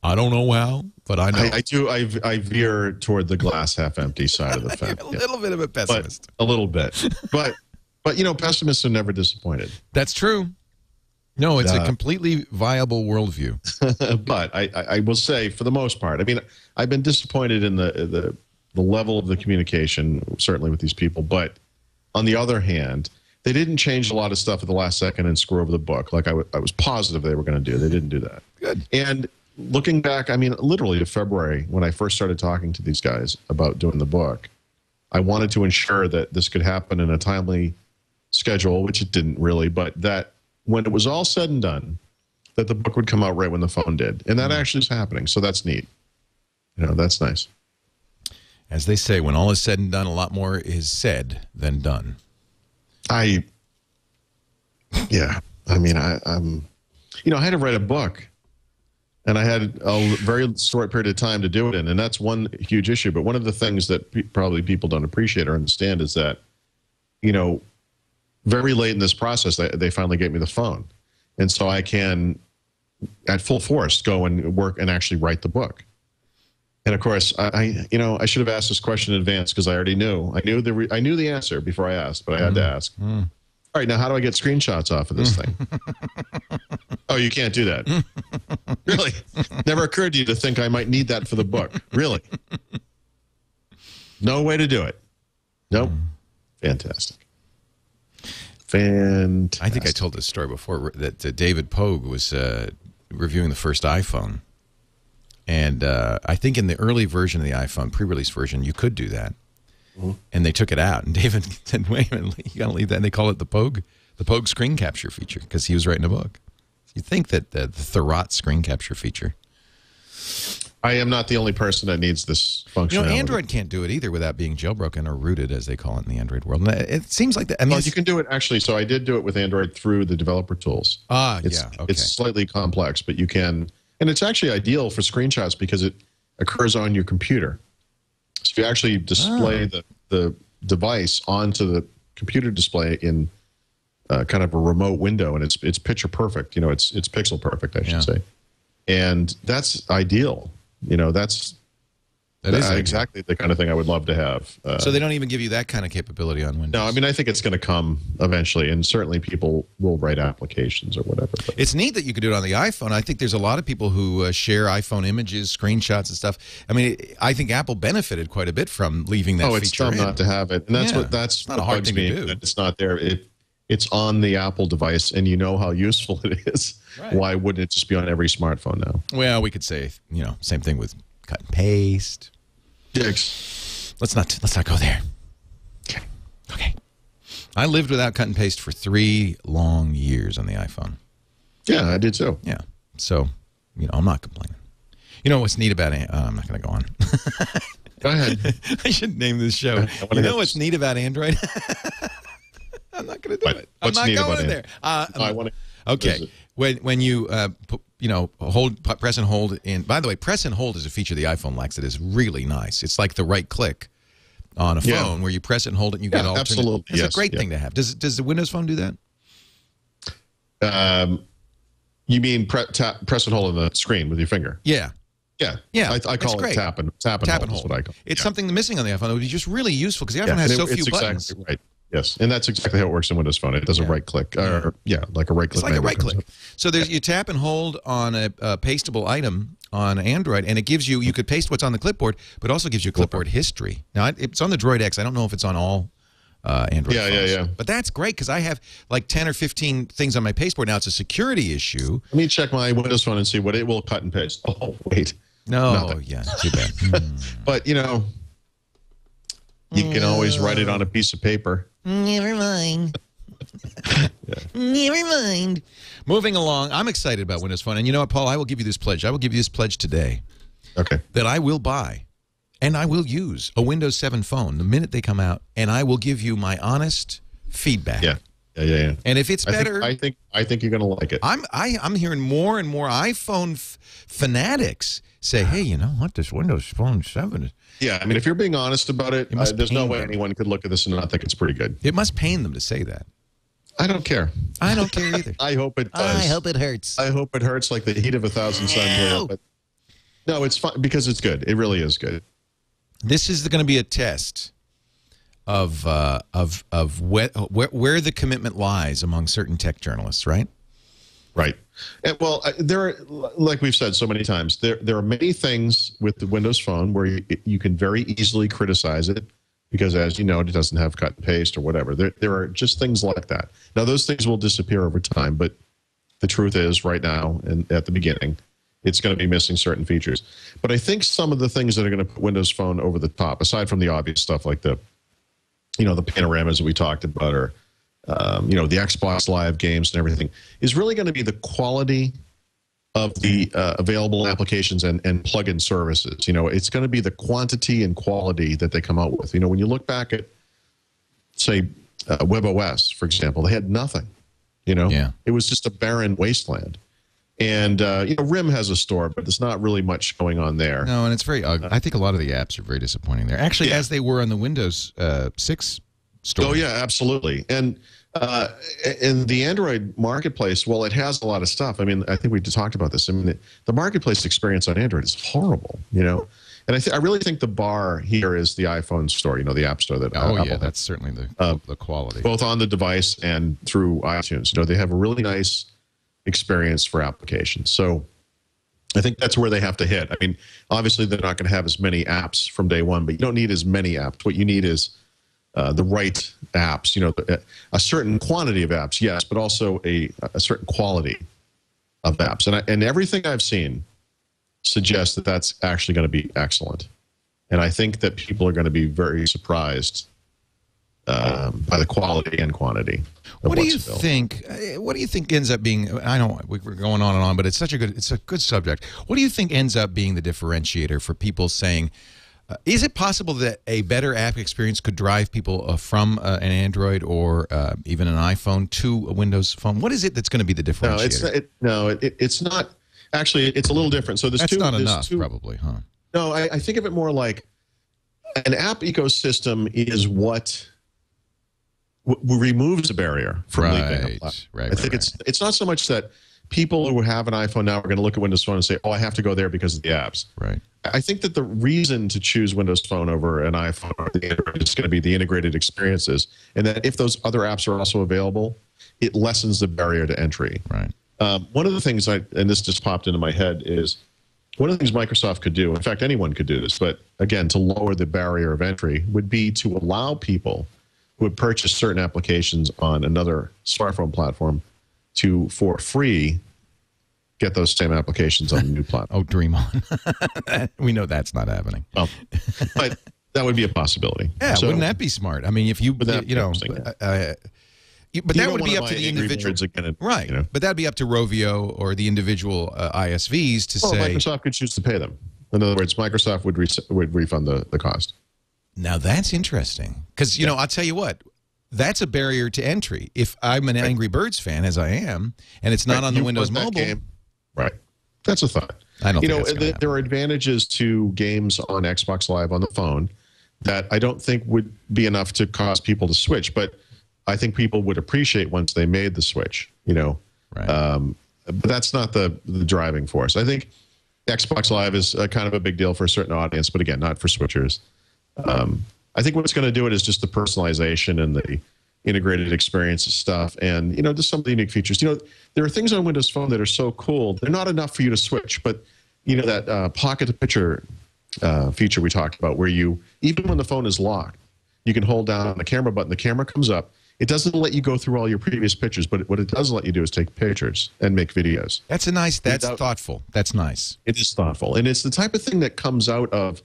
S1: I don't know how, but I know.
S4: I do. I veer toward the glass half empty side of the fence.
S1: A little bit of a pessimist.
S4: A little bit. But pessimists are never disappointed.
S1: That's true. No, it's a completely viable worldview.
S4: But I will say, for the most part, I mean, I've been disappointed in the level of the communication, certainly with these people. But on the other hand, they didn't change a lot of stuff at the last second and screw over the book like I was positive they were going to do. They didn't do that.
S1: Good.
S4: And looking back, I mean, literally to February, when I first started talking to these guys about doing the book, I wanted to ensure that this could happen in a timely schedule, which it didn't really, but that when it was all said and done, that the book would come out right when the phone did. And that actually is happening, so that's neat. That's nice.
S1: As they say, when all is said and done, a lot more is said than done.
S4: I mean, I had to write a book. And I had a very short period of time to do it in, and that's one huge issue. But one of the things that probably people don't appreciate or understand is that, very late in this process, they finally gave me the phone. And so I can, at full force, go and work and actually write the book. And of course, I should have asked this question in advance because I already knew. I knew the answer before I asked, but I had to ask. All right, now how do I get screenshots off of this thing? Oh, you can't do that. Really? Never occurred to you to think I might need that for the book. Really? No way to do it. Nope. Fantastic.
S1: I think I told this story before that David Pogue was reviewing the first iPhone. And I think in the early version of the iPhone, pre-release version, you could do that. And they took it out. And David said, wait a minute, you got to leave that. And they call it the Pogue screen capture feature because he was writing a book. You think that the Thurrott screen capture feature.
S4: I am not the only person that needs this functionality.
S1: Android can't do it either without being jailbroken or rooted, as they call it in the Android world. And it seems like that. I mean,
S4: you can do it actually. So I did do it with Android through the developer tools.
S1: Okay.
S4: It's slightly complex, but you can And it's actually ideal for screenshots because it occurs on your computer. So if you actually display the device onto the computer display in kind of a remote window, and it's picture perfect. You know, it's pixel perfect, I should say. And that's ideal. You know, that's exactly the kind of thing I would love to have.
S1: So they don't even give you that kind of capability on Windows?
S4: No, I mean, I think it's going to come eventually, and certainly people will write applications or whatever. But.
S1: It's neat that you can do it on the iPhone. I think there's a lot of people who share iPhone images, screenshots, and stuff. I mean, I think Apple benefited quite a bit from leaving that feature in.
S4: It's dumb not to have it, and that's
S1: not a hard thing to do.
S4: That it's not there. It's on the Apple device, and you know how useful it is. Right. Why wouldn't it just be on every smartphone now?
S1: Well, we could say, you know, same thing with cut and paste.
S4: Dicks.
S1: Let's not go there. Okay. I lived without cut and paste for 3 long years on the iPhone.
S4: Yeah, I did too.
S1: Yeah. So, you know, I'm not complaining. You know what's neat about I'm not going to go on.
S4: Go ahead.
S1: I should name this show. You know what's neat about Android? I'm not going to do it. I'm not going there.
S4: I want to.
S1: Okay. When you you know, press and hold in. By the way, press and hold is a feature the iPhone lacks that is really nice. It's like the right click on a phone where you press it and hold it and you get alternate.
S4: Absolutely.
S1: It's a great thing to have. Does the Windows Phone do
S4: that? You mean press and hold on the screen with your finger?
S1: Yeah.
S4: Yeah. I call it tap and hold. Is what I call it.
S1: It's something missing on the iPhone. It would be just really useful because the iPhone has so few buttons.
S4: Exactly right. Yes, and that's exactly how it works in Windows Phone. It does a right click, like a right click.
S1: It's like a right click. So there's you tap and hold on a pastable item on Android, and it gives you could paste what's on the clipboard, but also gives you clipboard history. Now it's on the Droid X. I don't know if it's on all Android phones. Yeah. But that's great because I have like 10 or 15 things on my pasteboard. Now it's a security issue.
S4: Let me check my Windows Phone and see what it will cut and paste. Oh wait,
S1: no, yeah, too bad.
S4: But you know, you can always write it on a piece of paper.
S1: Never mind. Never mind. Moving along, I'm excited about Windows Phone. And you know what, Paul? I will give you this pledge. I will give you this pledge today.
S4: Okay.
S1: That I will buy and I will use a Windows 7 phone the minute they come out, and I will give you my honest feedback.
S4: Yeah.
S1: And if it's better,
S4: I think you're going to like it.
S1: I'm hearing more and more iPhone fanatics say, "Hey, you know what? This Windows Phone 7 is."
S4: Yeah, I mean, if you're being honest about it, there's no way anyone could look at this and not think it's pretty good.
S1: It must pain them to say that.
S4: I don't care.
S1: I don't care either.
S4: I hope it does.
S1: I hope it hurts.
S4: I hope it hurts like the heat of 1,000 suns. But no, it's fine because it's good. It really is good.
S1: This is going to be a test of where the commitment lies among certain tech journalists, right?
S4: Right. And, well, there are, like we've said so many times, there are many things with the Windows Phone where you can very easily criticize it because, as you know, it doesn't have cut and paste or whatever. There are just things like that. Now, those things will disappear over time, but the truth is right now and at the beginning, it's going to be missing certain features. But I think some of the things that are going to put Windows Phone over the top, aside from the obvious stuff like the panoramas that we talked about or the Xbox Live games and everything, is really going to be the quality of the available applications and plugin services. You know, it's going to be the quantity and quality that they come out with. You know, when you look back at, say, WebOS, for example, they had nothing. You know, It was just a barren wasteland. And, RIM has a store, but there's not really much going on there.
S1: No, and it's very ugly. I think a lot of the apps are very disappointing there. Actually, as they were on the Windows 6 store.
S4: Oh, yeah, absolutely. And in the Android marketplace, well, it has a lot of stuff. I mean, I think we talked about this. I mean, the marketplace experience on Android is horrible, you know. And I really think the bar here is the iPhone store, the App Store that Apple has.
S1: That's certainly the quality.
S4: Both on the device and through iTunes. They have a really nice experience for applications. So I think that's where they have to hit. I mean, obviously they're not going to have as many apps from day one, but you don't need as many apps. What you need is the right apps, a certain quantity of apps, yes, but also a certain quality of apps. And everything I've seen suggests that that's actually going to be excellent. And I think that people are going to be very surprised by the quality and quantity.
S1: What do you think? What do you think ends up being? I know we're going on and on, but it's a good subject. What do you think ends up being the differentiator for people saying? Is it possible that a better app experience could drive people from an Android or even an iPhone to a Windows phone? What is it that's going to be the differentiator?
S4: It's not. Actually, it's a little different. So
S1: That's not enough, probably, huh?
S4: No, I think of it more like an app ecosystem is what removes a barrier from leaving a platform. I think it's not so much that people who have an iPhone now are going to look at Windows Phone and say, oh, I have to go there because of the apps.
S1: Right.
S4: I think that the reason to choose Windows Phone over an iPhone or the Android is going to be the integrated experiences, and that if those other apps are also available, it lessens the barrier to entry.
S1: Right.
S4: One of the things, and this just popped into my head, is one of the things Microsoft could do, in fact, anyone could do this, but again, to lower the barrier of entry, would be to allow people who have purchased certain applications on another smartphone platform to, for free, get those same applications on the new platform.
S1: Oh, dream on. We know that's not happening.
S4: Well, but that would be a possibility.
S1: Yeah, so, wouldn't that be smart? I mean, if you, but that would be up to the individual.
S4: Again,
S1: right. But that would be up to Rovio or the individual ISVs to say.
S4: Microsoft could choose to pay them. In other words, Microsoft would refund the cost.
S1: Now, that's interesting. Because, you know, I'll tell you what. That's a barrier to entry. If I'm an Angry Birds fan, as I am, and it's not on the Windows Mobile.
S4: Right. That's a thought.
S1: I don't think
S4: there are advantages to games on Xbox Live on the phone that I don't think would be enough to cause people to switch, but I think people would appreciate once they made the switch, you know.
S1: Right.
S4: But that's not the driving force. I think Xbox Live is kind of a big deal for a certain audience, but again, not for switchers. I think what's going to do it is just the personalization and the integrated experience stuff, and, you know, just some of the unique features. You know, there are things on Windows Phone that are so cool. They're not enough for you to switch, but, you know, that pocket to picture feature we talked about, where you, even when the phone is locked, you can hold down on the camera button, the camera comes up. It doesn't let you go through all your previous pictures, but what it does let you do is take pictures and make videos.
S1: That's thoughtful. That's nice.
S4: It is thoughtful. And it's the type of thing that comes out of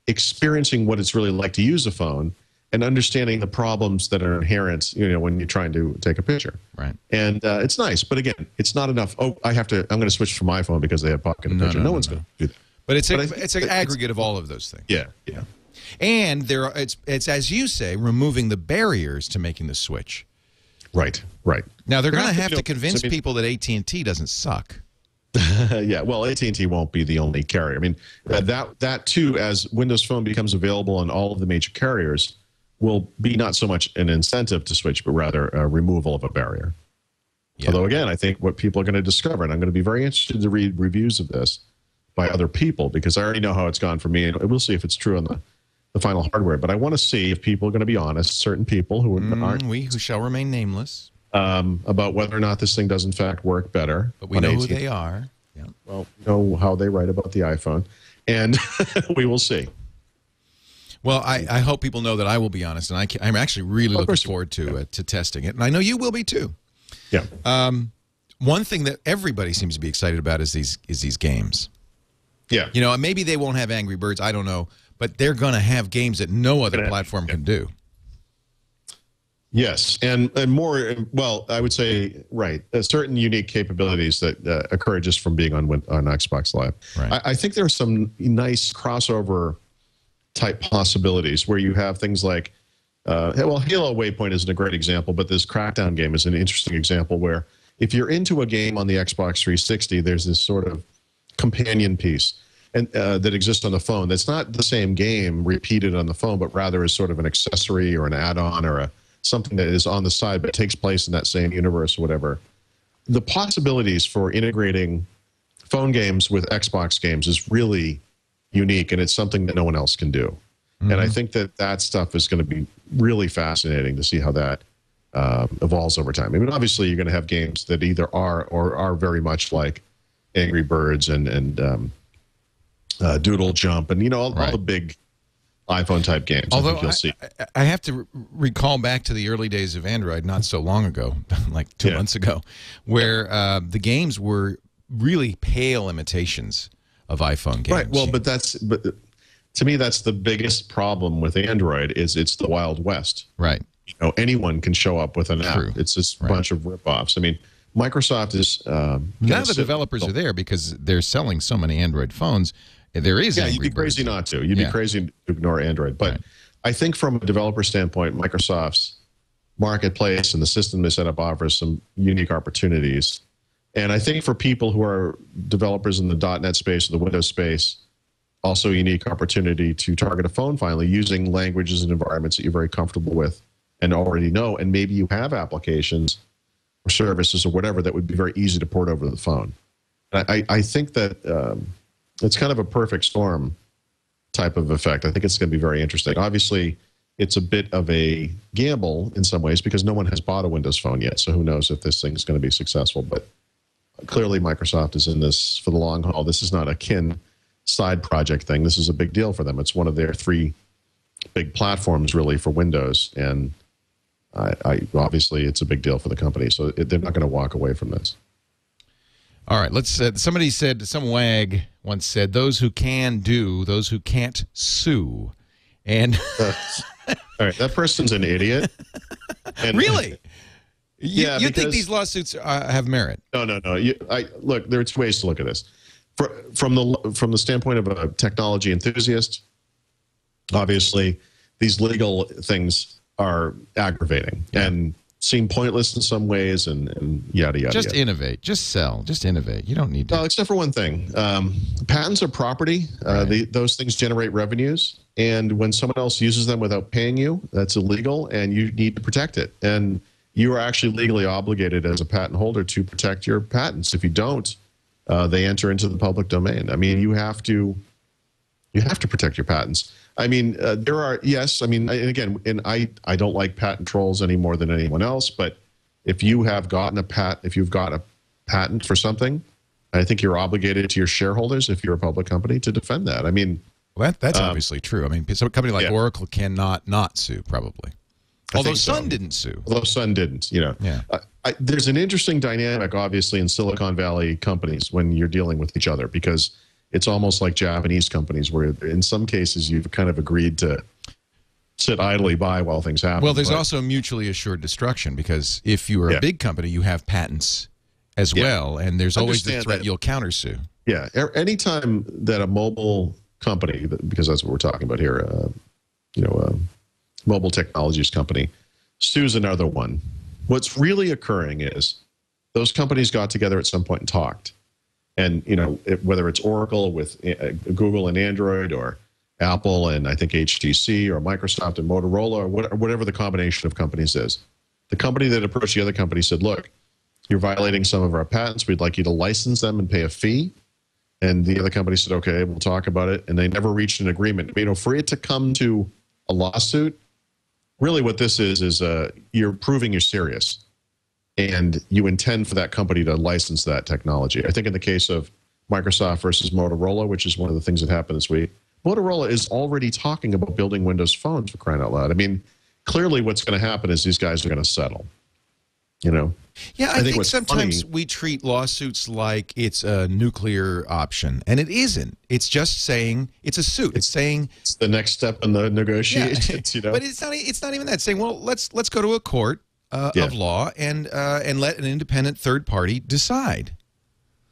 S4: experiencing what it's really like to use a phone and understanding the problems that are inherent, you know, when you're trying to take a picture.
S1: Right.
S4: And it's nice, but again, it's not enough. Oh, I'm going to switch from iPhone because they have pocket picture. No one's going to do that.
S1: But it's an aggregate of all of those things.
S4: Yeah.
S1: And it's as you say, removing the barriers to making the switch.
S4: Right.
S1: Now they're going to have to convince people that AT&T doesn't suck.
S4: Yeah, well, AT&T won't be the only carrier. I mean, that too, as Windows Phone becomes available on all of the major carriers, will be not so much an incentive to switch, but rather a removal of a barrier. Yeah. Although, again, I think what people are going to discover, and I'm going to be very interested to read reviews of this by other people, because I already know how it's gone for me, and we'll see if it's true on the final hardware. But I want to see if people are going to be honest, certain people who aren't.
S1: We who shall remain nameless.
S4: About whether or not this thing does in fact work better.
S1: But we know who they are.
S4: Yeah. Well, we know how they write about the iPhone, and we will see.
S1: Well, I hope people know that I will be honest, and I'm actually really looking forward to testing it, and I know you will be too.
S4: Yeah.
S1: One thing that everybody seems to be excited about is these games.
S4: Yeah.
S1: You know, maybe they won't have Angry Birds, I don't know, but they're going to have games that no other platform can do.
S4: Yes, and more, well, I would say, right, certain unique capabilities that occur just from being on Xbox Live.
S1: Right.
S4: I think there are some nice crossover type possibilities where you have things like, well, Halo Waypoint isn't a great example, but this Crackdown game is an interesting example where if you're into a game on the Xbox 360, there's this sort of companion piece and that exists on the phone. That's not the same game repeated on the phone, but rather is sort of an accessory or an add-on or something that is on the side but takes place in that same universe or whatever. The possibilities for integrating phone games with Xbox games is really unique, and it's something that no one else can do. Mm-hmm. And I think that stuff is going to be really fascinating to see how that evolves over time. I mean, obviously, you're going to have games that either are or are very much like Angry Birds and Doodle Jump and, you know, all the big iPhone-type games.
S1: Although
S4: you'll see.
S1: I have to recall back to the early days of Android, not so long ago, like 2 months ago, where the games were really pale imitations of iPhone games.
S4: Right. Well, but to me, that's the biggest problem with Android is it's the Wild West.
S1: Right.
S4: You know, anyone can show up with an app. It's this bunch of rip-offs. I mean, Microsoft is...
S1: None of the developers are there because they're selling so many Android phones. There is
S4: you'd be crazy not to. You'd be crazy to ignore Android. But I think from a developer standpoint, Microsoft's marketplace and the system they set up offers some unique opportunities. And I think for people who are developers in the .NET space or the Windows space, also a unique opportunity to target a phone finally using languages and environments that you're very comfortable with and already know. And maybe you have applications or services or whatever that would be very easy to port over the phone. I think that it's kind of a perfect storm type of effect. I think it's going to be very interesting. Obviously, it's a bit of a gamble in some ways because no one has bought a Windows phone yet. So who knows if this thing is going to be successful. But clearly, Microsoft is in this for the long haul. This is not a side project thing. This is a big deal for them. It's one of their 3 big platforms, really, for Windows. And obviously, it's a big deal for the company. So they're not going to walk away from this.
S1: All right, let's. Somebody said, some wag once said, "Those who can do, those who can't sue." And
S4: all right, that person's an idiot. And,
S1: really?
S4: Yeah,
S1: you think these lawsuits have merit?
S4: No. Look, there are 2 ways to look at this. From the standpoint of a technology enthusiast, obviously, these legal things are aggravating and seem pointless in some ways, and yada yada.
S1: Just innovate, just sell, just innovate. You don't need to.
S4: Well, except for one thing, patents are property.
S1: Right.
S4: Those things generate revenues, and when someone else uses them without paying you, that's illegal, and you need to protect it. And you are actually legally obligated as a patent holder to protect your patents. If you don't, they enter into the public domain. I mean, you have to protect your patents. I mean, there are, yes, I mean, and again, and I don't like patent trolls any more than anyone else, but if you have gotten if you've got a patent for something, I think you're obligated to your shareholders, if you're a public company, to defend that. I mean,
S1: well, that's obviously true. I mean, so a company like Oracle cannot not sue, probably. Although Sun didn't sue.
S4: Although Sun didn't, you know.
S1: Yeah.
S4: There's an interesting dynamic, obviously, in Silicon Valley companies when you're dealing with each other, because it's almost like Japanese companies where in some cases you've kind of agreed to sit idly by while things happen.
S1: Well, there's also mutually assured destruction, because if you are a big company, you have patents as well, and there's always the threat you'll countersue. Yeah.
S4: Anytime that a mobile company, because that's what we're talking about here, mobile technologies company, sues another one, what's really occurring is those companies got together at some point and talked. And, you know, whether it's Oracle with Google and Android, or Apple and I think HTC, or Microsoft and Motorola, or whatever the combination of companies is, the company that approached the other company said, look, you're violating some of our patents. We'd like you to license them and pay a fee. And the other company said, okay, we'll talk about it. And they never reached an agreement. You know, for it to come to a lawsuit, really what this is you're proving you're serious. And you intend for that company to license that technology. I think in the case of Microsoft versus Motorola, which is one of the things that happened this week, Motorola is already talking about building Windows phones, for crying out loud. I mean, clearly what's going to happen is these guys are going to settle, you know?
S1: Yeah, I think sometimes we treat lawsuits like it's a nuclear option, and it isn't. It's just saying it's a suit. It's saying
S4: it's the next step in the negotiations, you know?
S1: But it's not even that. It's saying, well, let's go to a court of law and let an independent third party decide.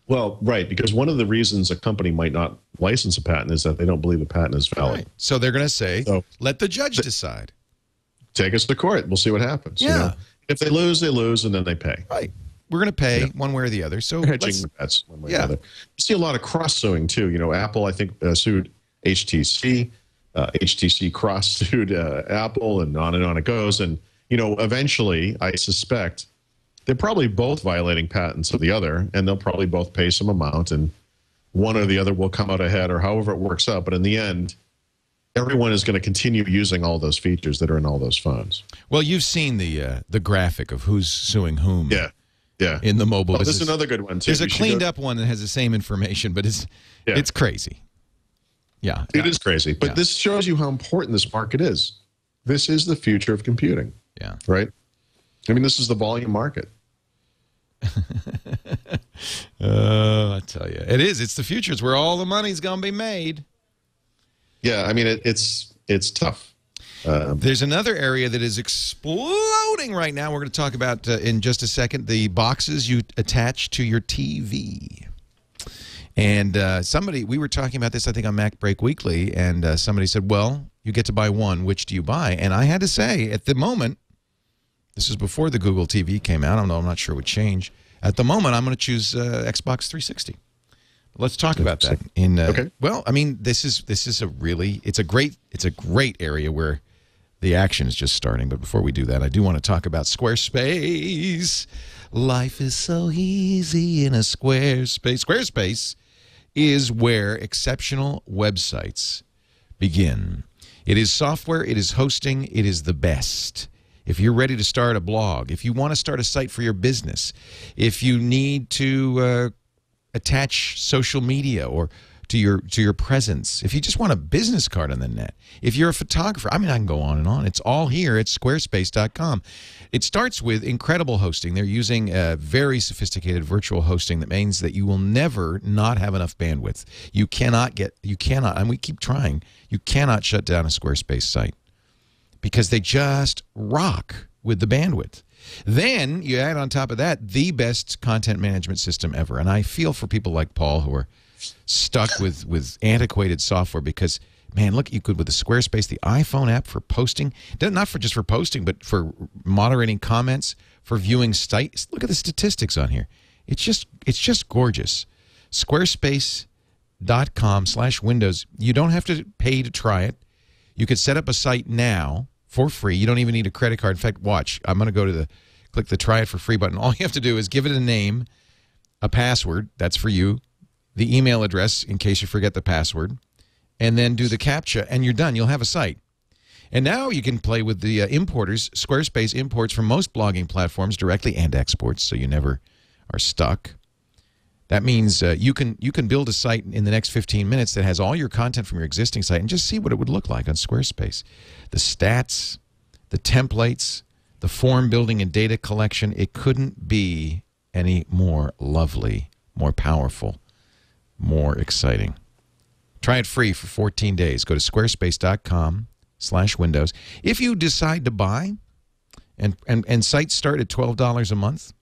S4: Well, right, because one of the reasons a company might not license a patent is that they don't believe the patent is valid.
S1: Right. So they're going to say, let the judge decide.
S4: Take us to court. We'll see what happens.
S1: Yeah.
S4: You know? If they lose, and then they pay.
S1: Right. We're going to pay one way or the other. So
S4: hedging the bets one way or the other. You see a lot of cross-suing, too. You know, Apple, I think, sued HTC. HTC cross-sued Apple, and on it goes. And, you know, eventually, I suspect, they're probably both violating patents of the other, and they'll probably both pay some amount, and one or the other will come out ahead, or however it works out. But in the end, everyone is going to continue using all those features that are in all those phones.
S1: Well, you've seen the graphic of who's suing whom.
S4: Yeah.
S1: In the mobile.
S4: This is another good one, too.
S1: There's a cleaned up one that has the same information, but it's crazy. Yeah.
S4: It is crazy. But this shows you how important this market is. This is the future of computing.
S1: Yeah.
S4: Right? I mean, this is the volume market.
S1: I tell you. It is. It's the future. It's where all the money's going to be made.
S4: Yeah, I mean, it's tough.
S1: There's another area that is exploding right now. We're going to talk about in just a second, the boxes you attach to your TV. And we were talking about this, I think, on Mac Break Weekly, and somebody said, well, you get to buy one. Which do you buy? And I had to say, at the moment, this is before the Google TV came out. I'm not sure it would change. At the moment, I'm going to choose Xbox 360. Let's talk about that. Okay. Well, I mean, this is a really it's a great area where the action is just starting. But before we do that, I do want to talk about Squarespace. Life is so easy in a Squarespace. Squarespace is where exceptional websites begin. It is software, it is hosting, it is the best. If you're ready to start a blog, if you want to start a site for your business, if you need to attach social media or to your presence, if you just want a business card on the net, if you're a photographer, I mean, I can go on and on. It's all here at squarespace.com. It starts with incredible hosting. They're using very sophisticated virtual hosting that means that you will never not have enough bandwidth. You cannot, and we keep trying, you cannot shut down a Squarespace site because they just rock with the bandwidth. Then you add on top of that the best content management system ever. And I feel for people like Paul who are stuck with antiquated software because, man, look, you could with the Squarespace, the iPhone app for posting, not for just for posting, but for moderating comments, for viewing sites. Look at the statistics on here. It's just gorgeous. Squarespace.com/Windows. You don't have to pay to try it. You could set up a site now for free. You don't even need a credit card. In fact, watch. I'm going to go to click the try it for free button. All you have to do is give it a name, a password, that's for you, the email address in case you forget the password, and then do the CAPTCHA, and you're done. You'll have a site. And now you can play with the importers. Squarespace imports from most blogging platforms directly and exports, so you never are stuck. That means you can build a site in the next 15 minutes that has all your content from your existing site and just see what it would look like on Squarespace. The stats, the templates, the form building and data collection, it couldn't be any more lovely, more powerful, more exciting. Try it free for 14 days. Go to squarespace.com/Windows. If you decide to buy, and sites start at $12 a month,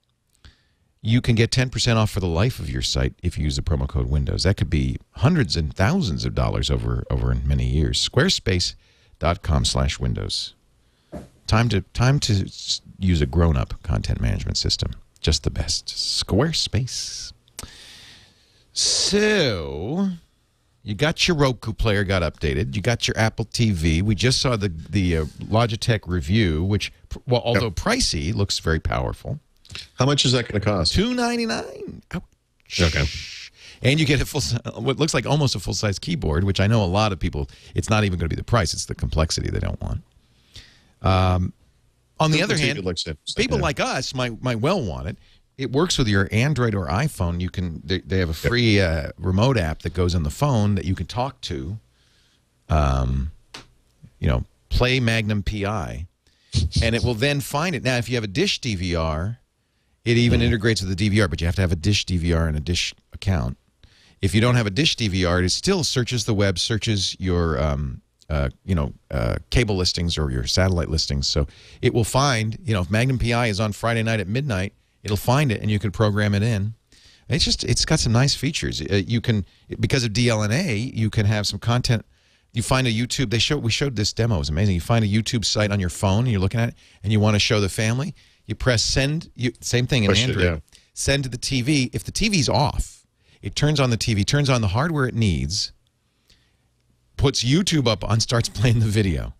S1: you can get 10% off for the life of your site if you use the promo code Windows. That could be hundreds and thousands of dollars over many years. Squarespace.com/Windows. Time to use a grown-up content management system. Just the best. Squarespace. So, you got your Roku player got updated. You got your Apple TV. We just saw the Logitech review, which, well, although pricey, looks very powerful.
S4: How much is that going to cost?
S1: $299. Ouch.
S4: Okay.
S1: And you get what looks like almost a full-size keyboard, which I know a lot of people, it's not even going to be the price. It's the complexity they don't want. On the other hand, people like us might well want it. It works with your Android or iPhone. You can they have a free remote app that goes on the phone that you can talk to. Play Magnum PI, and it will then find it. Now, if you have a Dish DVR, it even integrates with the DVR, but you have to have a Dish DVR and a Dish account. If you don't have a Dish DVR, it still searches the web, searches your cable listings or your satellite listings. So it will find, if Magnum PI is on Friday night at midnight, it'll find it and you can program it in. It's got some nice features. You can, because of DLNA, you can have some content. You find a YouTube, we showed this demo, it was amazing. You find a YouTube site on your phone and you're looking at it and you want to show the family, you press send, same thing in Android, send to the TV. If the TV's off, it turns on the TV, turns on the hardware it needs, puts YouTube up on, starts playing the video.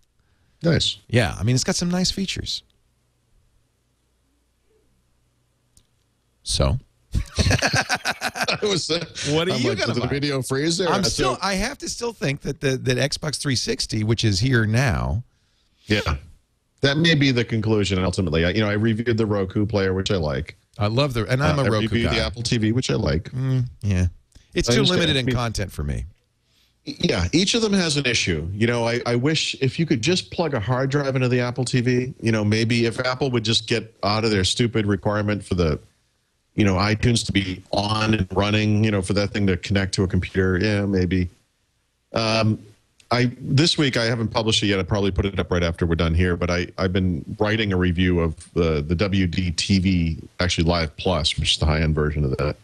S4: Nice.
S1: Yeah, I mean, it's got some nice features. So, what are you going to buy?
S4: The video freeze there?
S1: I have to still think that that Xbox 360, which is here now.
S4: Yeah, that may be the conclusion ultimately. I reviewed the Roku player, which I like.
S1: I love and I'm a Roku guy. I reviewed
S4: the Apple TV, which I like.
S1: Yeah, it's too limited in content for me.
S4: Yeah, each of them has an issue. I wish if you could just plug a hard drive into the Apple TV, maybe if Apple would just get out of their stupid requirement for the, iTunes to be on and running, for that thing to connect to a computer. Yeah, maybe. This week, I haven't published it yet. I'll probably put it up right after we're done here, but I've been writing a review of the WD TV, actually Live Plus, which is the high-end version of that.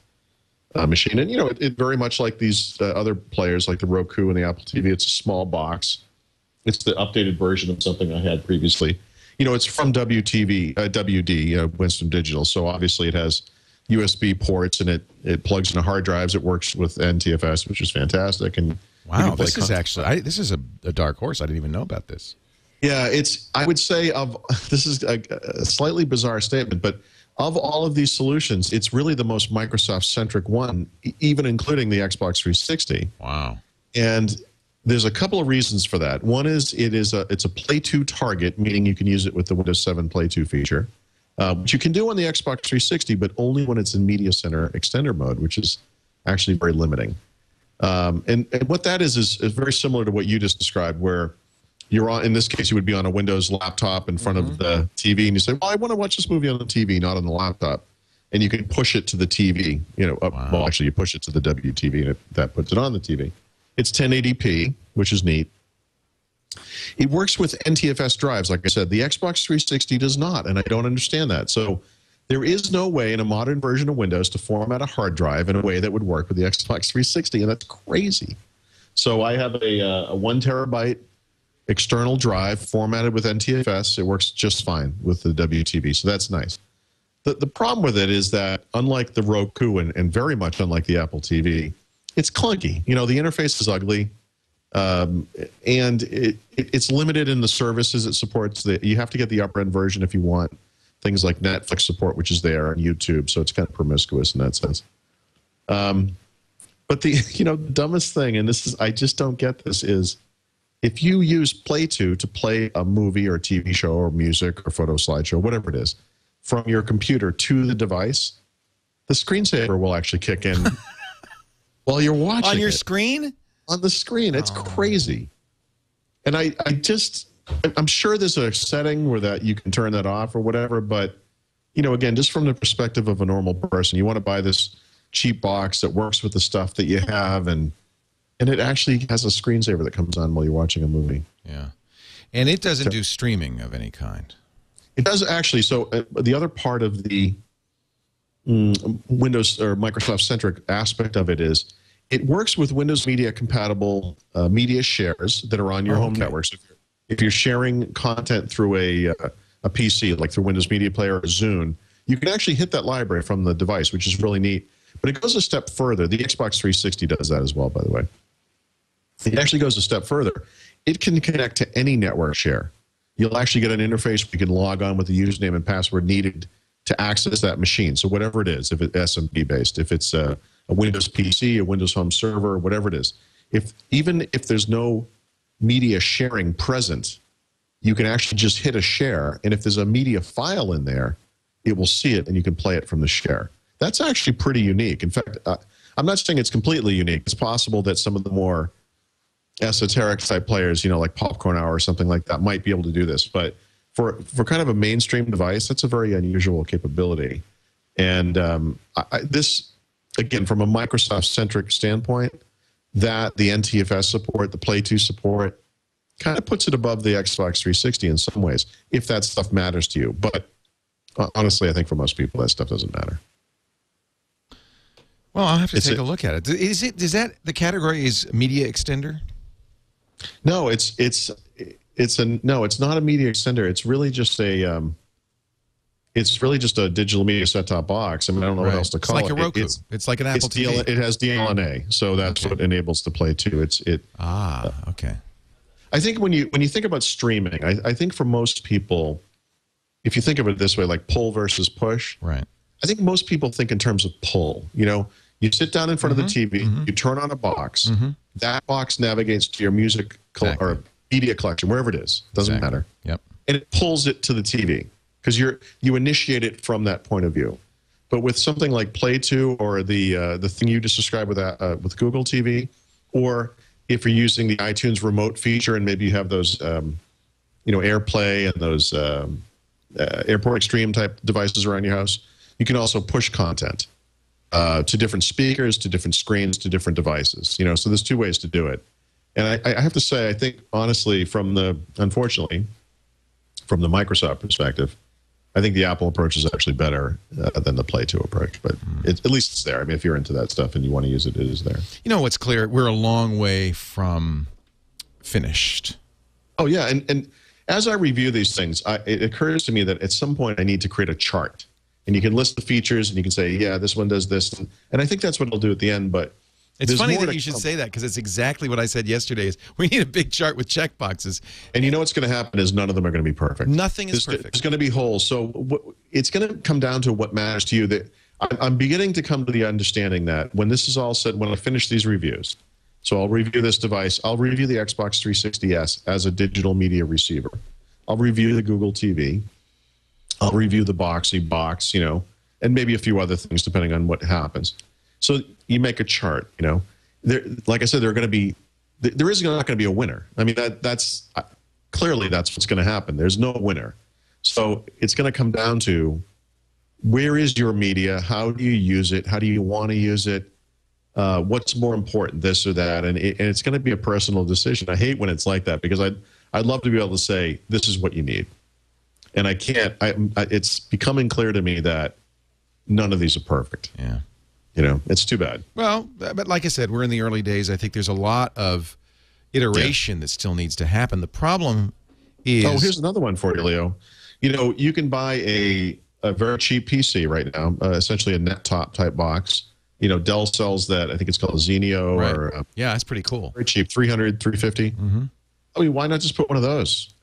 S4: Machine. And, it very much like these other players like the Roku and the Apple TV, it's a small box. It's the updated version of something I had previously. It's from WD, Winston Digital. So obviously it has USB ports, and it plugs into hard drives. It works with NTFS, which is fantastic. And
S1: wow, this is actually this is a dark horse. I didn't even know about this.
S4: Yeah, I would say this is a slightly bizarre statement, but of all of these solutions, it's really the most Microsoft-centric one, even including the Xbox 360.
S1: Wow. And
S4: there's a couple of reasons for that. One is it's a Play 2 target, meaning you can use it with the Windows 7 Play 2 feature, which you can do on the Xbox 360, but only when it's in Media Center Extender mode, which is actually very limiting. And what that is very similar to what you just described, where you're on, in this case, you would be on a Windows laptop in front of the TV, and you say, well, I want to watch this movie on the TV, not on the laptop. And you can push it to the TV, wow. Well, actually, you push it to the WTV, and that puts it on the TV. It's 1080p, which is neat. It works with NTFS drives, like I said. The Xbox 360 does not, and I don't understand that. So there is no way in a modern version of Windows to format a hard drive in a way that would work with the Xbox 360, and that's crazy. So I have a 1 terabyte external drive formatted with NTFS. It works just fine with the WTV, so that's nice. The problem with it is that, unlike the Roku and very much unlike the Apple TV, it's clunky. The interface is ugly, and it's limited in the services it supports. You have to get the upper-end version if you want things like Netflix support, which is there, and YouTube, so it's kind of promiscuous in that sense. But the dumbest thing, and I just don't get this, is if you use Play 2 to play a movie or a TV show or music or photo slideshow, whatever it is, from your computer to the device, the screensaver will actually kick in while you're watching
S1: on your screen?
S4: On the screen. It's crazy. And I'm sure there's a setting where that you can turn that off or whatever, but, again, just from the perspective of a normal person, you want to buy this cheap box that works with the stuff that you have, and it actually has a screensaver that comes on while you're watching a movie.
S1: Yeah. And it doesn't do streaming of any kind.
S4: It does actually. So the other part of the Windows or Microsoft-centric aspect of it is it works with Windows Media compatible media shares that are on your home networks. If you're sharing content through a PC, like through Windows Media Player or Zune, you can actually hit that library from the device, which is really neat. But it goes a step further. The Xbox 360 does that as well, by the way. It actually goes a step further. It can connect to any network share. You'll actually get an interface where you can log on with the username and password needed to access that machine. So whatever it is, if it's SMB-based, if it's a Windows PC, a Windows Home Server, whatever it is, even if there's no media sharing present, you can actually just hit a share, and if there's a media file in there, it will see it, and you can play it from the share. That's actually pretty unique. In fact, I'm not saying it's completely unique. It's possible that some of the more esoteric type players, like Popcorn Hour or something like that, might be able to do this. But for kind of a mainstream device, that's a very unusual capability. And this, again, from a Microsoft-centric standpoint, that the NTFS support, the Play 2 support, kind of puts it above the Xbox 360 in some ways, if that stuff matters to you. But honestly, I think for most people, that stuff doesn't matter.
S1: Well, I'll have to take a look at it. Is that the category is media extender?
S4: No, it's not a media extender. It's really just a digital media set-top box. I mean, I don't know what else to call it.
S1: It's like a Roku. It's like an Apple TV.
S4: It has DLNA, so that's what enables the Play 2.
S1: Okay.
S4: I think when you think about streaming, I think for most people, if you think of it this way, like pull versus push,
S1: right?
S4: I think most people think in terms of pull. You sit down in front of the TV, you turn on a box, that box navigates to your music or media collection, wherever it is, doesn't matter.
S1: Yep.
S4: And it pulls it to the TV because you initiate it from that point of view. But with something like Play 2 or the thing you just described with Google TV, or if you're using the iTunes remote feature and maybe you have those AirPlay and those Airport Extreme type devices around your house, you can also push content to different speakers, to different screens, to different devices. So there's two ways to do it. And I have to say, I think, honestly, unfortunately, from the Microsoft perspective, I think the Apple approach is actually better than the Play 2 approach. But at least it's there. I mean, if you're into that stuff and you want to use it, it is there.
S1: What's clear? We're a long way from finished.
S4: Oh, yeah. And as I review these things, it occurs to me that at some point I need to create a chart. and you can list the features, and you can say, yeah, this one does this, and I think that's what it'll do at the end. But
S1: it's funny that you should say that, because it's exactly what I said yesterday. Is we need a big chart with checkboxes.
S4: And you know what's going to happen is none of them are going to be perfect.
S1: Nothing is perfect.
S4: There's going to be holes. So it's going to come down to what matters to you. That I'm beginning to come to the understanding that when this is all said, when I finish these reviews, so I'll review this device, I'll review the Xbox 360S as a digital media receiver. I'll review the Google TV. I'll review the Boxy box, you know, and maybe a few other things depending on what happens. So you make a chart, you know. Like I said, there is not going to be a winner. I mean, that's clearly that's what's going to happen. There's no winner. So it's going to come down to, where is your media? How do you use it? How do you want to use it? What's more important, this or that? And it's going to be a personal decision. I hate when it's like that, because I'd love to be able to say, this is what you need. And I can't. It's becoming clear to me that none of these are perfect.
S1: Yeah.
S4: You know, it's too bad.
S1: Well, but like I said, we're in the early days. I think there's a lot of iteration that still needs to happen. The problem is...
S4: Oh, here's another one for you, Leo. You know, you can buy a very cheap PC right now, essentially a net top type box. You know, Dell sells that. I think it's called a Zenio.
S1: Right.
S4: Or
S1: yeah, that's pretty cool.
S4: Very cheap, 300, 350.
S1: Mm-hmm.
S4: I mean, why not just put one of those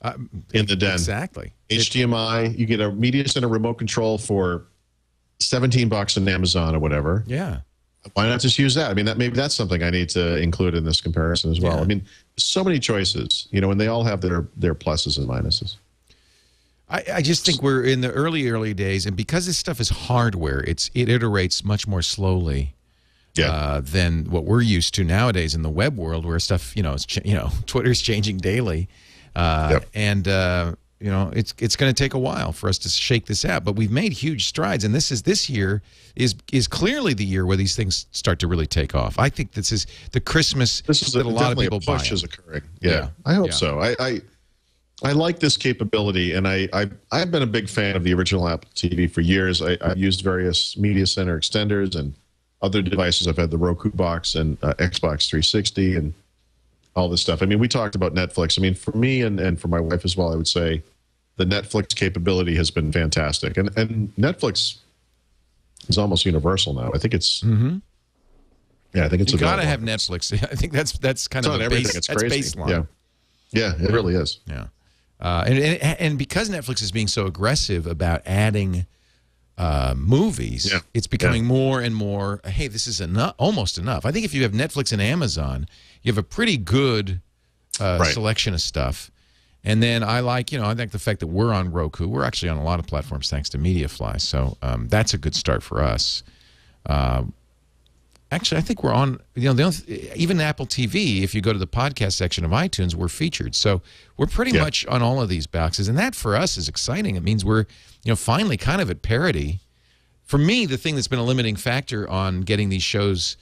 S4: in the den?
S1: Exactly.
S4: HDMI. You get a media center remote control for $17 on Amazon or whatever.
S1: Yeah.
S4: Why not just use that? I mean, maybe that's something I need to include in this comparison as well.
S1: Yeah.
S4: I mean, so many choices, you know, and they all have their pluses and minuses.
S1: I just think we're in the early days, and because this stuff is hardware, it iterates much more slowly than what we're used to nowadays in the web world, where stuff, you know, Twitter's changing daily, and you know, it's going to take a while for us to shake this out. But we've made huge strides, and this year is clearly the year where these things start to really take off. I think this is the Christmas that a lot of people buy.
S4: Push is occurring. Yeah, I hope so. I like this capability, and I've been a big fan of the original Apple TV for years. I've used various media center extenders and other devices. I've had the Roku box and Xbox 360 and all this stuff. I mean, we talked about Netflix. I mean, for me and for my wife as well, I would say the Netflix capability has been fantastic. And Netflix is almost universal now. I think it's... Mm-hmm. Yeah, I think it's...
S1: You got to have Netflix. I think that's kind of a baseline.
S4: Yeah, it really is.
S1: Yeah. And because Netflix is being so aggressive about adding movies, it's becoming more and more, hey, this is almost enough. I think if you have Netflix and Amazon, you have a pretty good selection of stuff. And then I like the fact that we're on Roku. We're actually on a lot of platforms thanks to MediaFly. So that's a good start for us. Actually, I think we're on, even Apple TV, if you go to the podcast section of iTunes, we're featured. So we're pretty much on all of these boxes. And that for us is exciting. It means we're, finally kind of at parity. For me, the thing that's been a limiting factor on getting these shows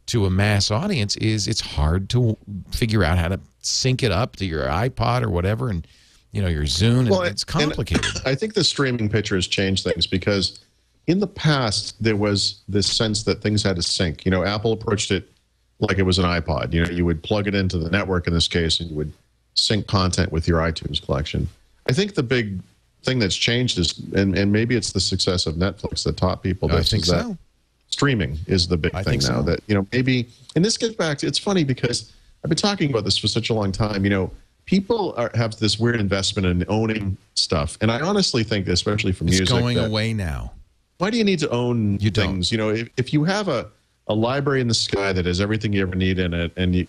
S1: to a mass audience is it's hard to figure out how to sync it up to your iPod or whatever and, your Zune. And it's complicated.
S4: And I think the streaming picture has changed things because in the past, there was this sense that things had to sync. Apple approached it like it was an iPod. You would plug it into the network in this case, and you would sync content with your iTunes collection. I think the big thing that's changed is, and maybe it's the success of Netflix that taught people this.
S1: I think so.
S4: That streaming is the big thing now. That maybe, and this gets back to, it's funny because I've been talking about this for such a long time. People have this weird investment in owning stuff, and I honestly think, especially for music,
S1: it's going away now.
S4: Why do you need to own things?
S1: Don't.
S4: If you have a library in the sky that has everything you ever need in it, and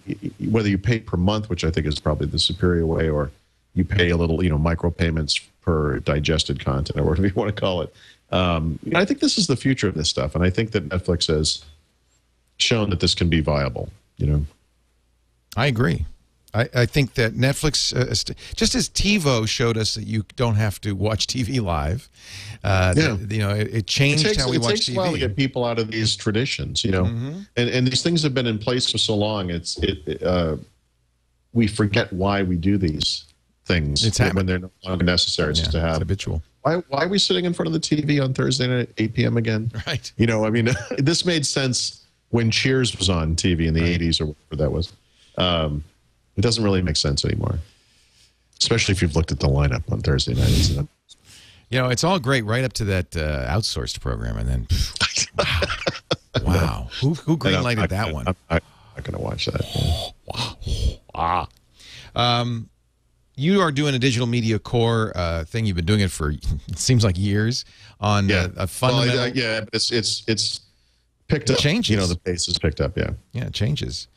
S4: whether you pay per month, which I think is probably the superior way, or you pay a little, micropayments per digested content, or whatever you want to call it. I think this is the future of this stuff, and I think that Netflix has shown that this can be viable.
S1: I agree. I think that Netflix, just as TiVo showed us that you don't have to watch TV live, it changed how we watch TV. It takes a while to
S4: get people out of these traditions, and these things have been in place for so long. We forget why we do these things when they're no longer necessary. Just to have.
S1: It's habitual.
S4: Why are we sitting in front of the TV on Thursday night at 8 p.m. again?
S1: Right.
S4: This made sense when Cheers was on TV in the 80s or whatever that was. It doesn't really make sense anymore, especially if you've looked at the lineup on Thursday night.
S1: You know, it's all great right up to that outsourced program, and then wow. Who greenlighted that one?
S4: I'm not going to watch that.
S1: You are doing a digital media core thing. You've been doing it for it seems like years on a fundamental.
S4: Well, it's picked up.
S1: Changes.
S4: You know, the pace is picked up. Yeah,
S1: it changes.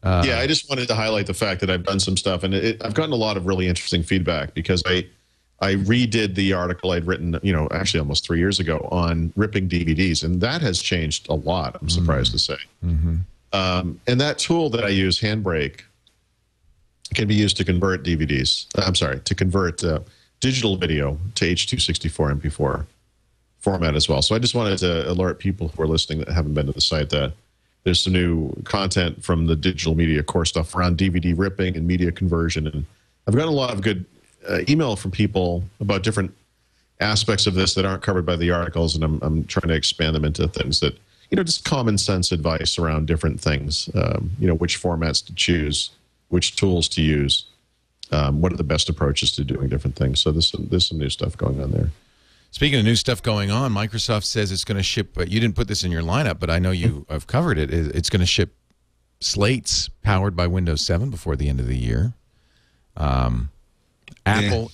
S4: Yeah, I just wanted to highlight the fact that I've done some stuff, and I've gotten a lot of really interesting feedback because I redid the article I'd written, actually almost 3 years ago on ripping DVDs, and that has changed a lot. I'm surprised to say. And that tool that I use, Handbrake, can be used to convert DVDs. I'm sorry, to convert digital video to H.264 MP4 format as well. So I just wanted to alert people who are listening that haven't been to the site that there's some new content from the digital media core stuff around DVD ripping and media conversion. And I've gotten a lot of good email from people about different aspects of this that aren't covered by the articles, and I'm trying to expand them into things that, just common sense advice around different things, which formats to choose, which tools to use, what are the best approaches to doing different things. So there's some new stuff going on there.
S1: Speaking of new stuff going on, Microsoft says it's going to ship, you didn't put this in your lineup, but I know you have covered it. It's going to ship slates powered by Windows 7 before the end of the year. Apple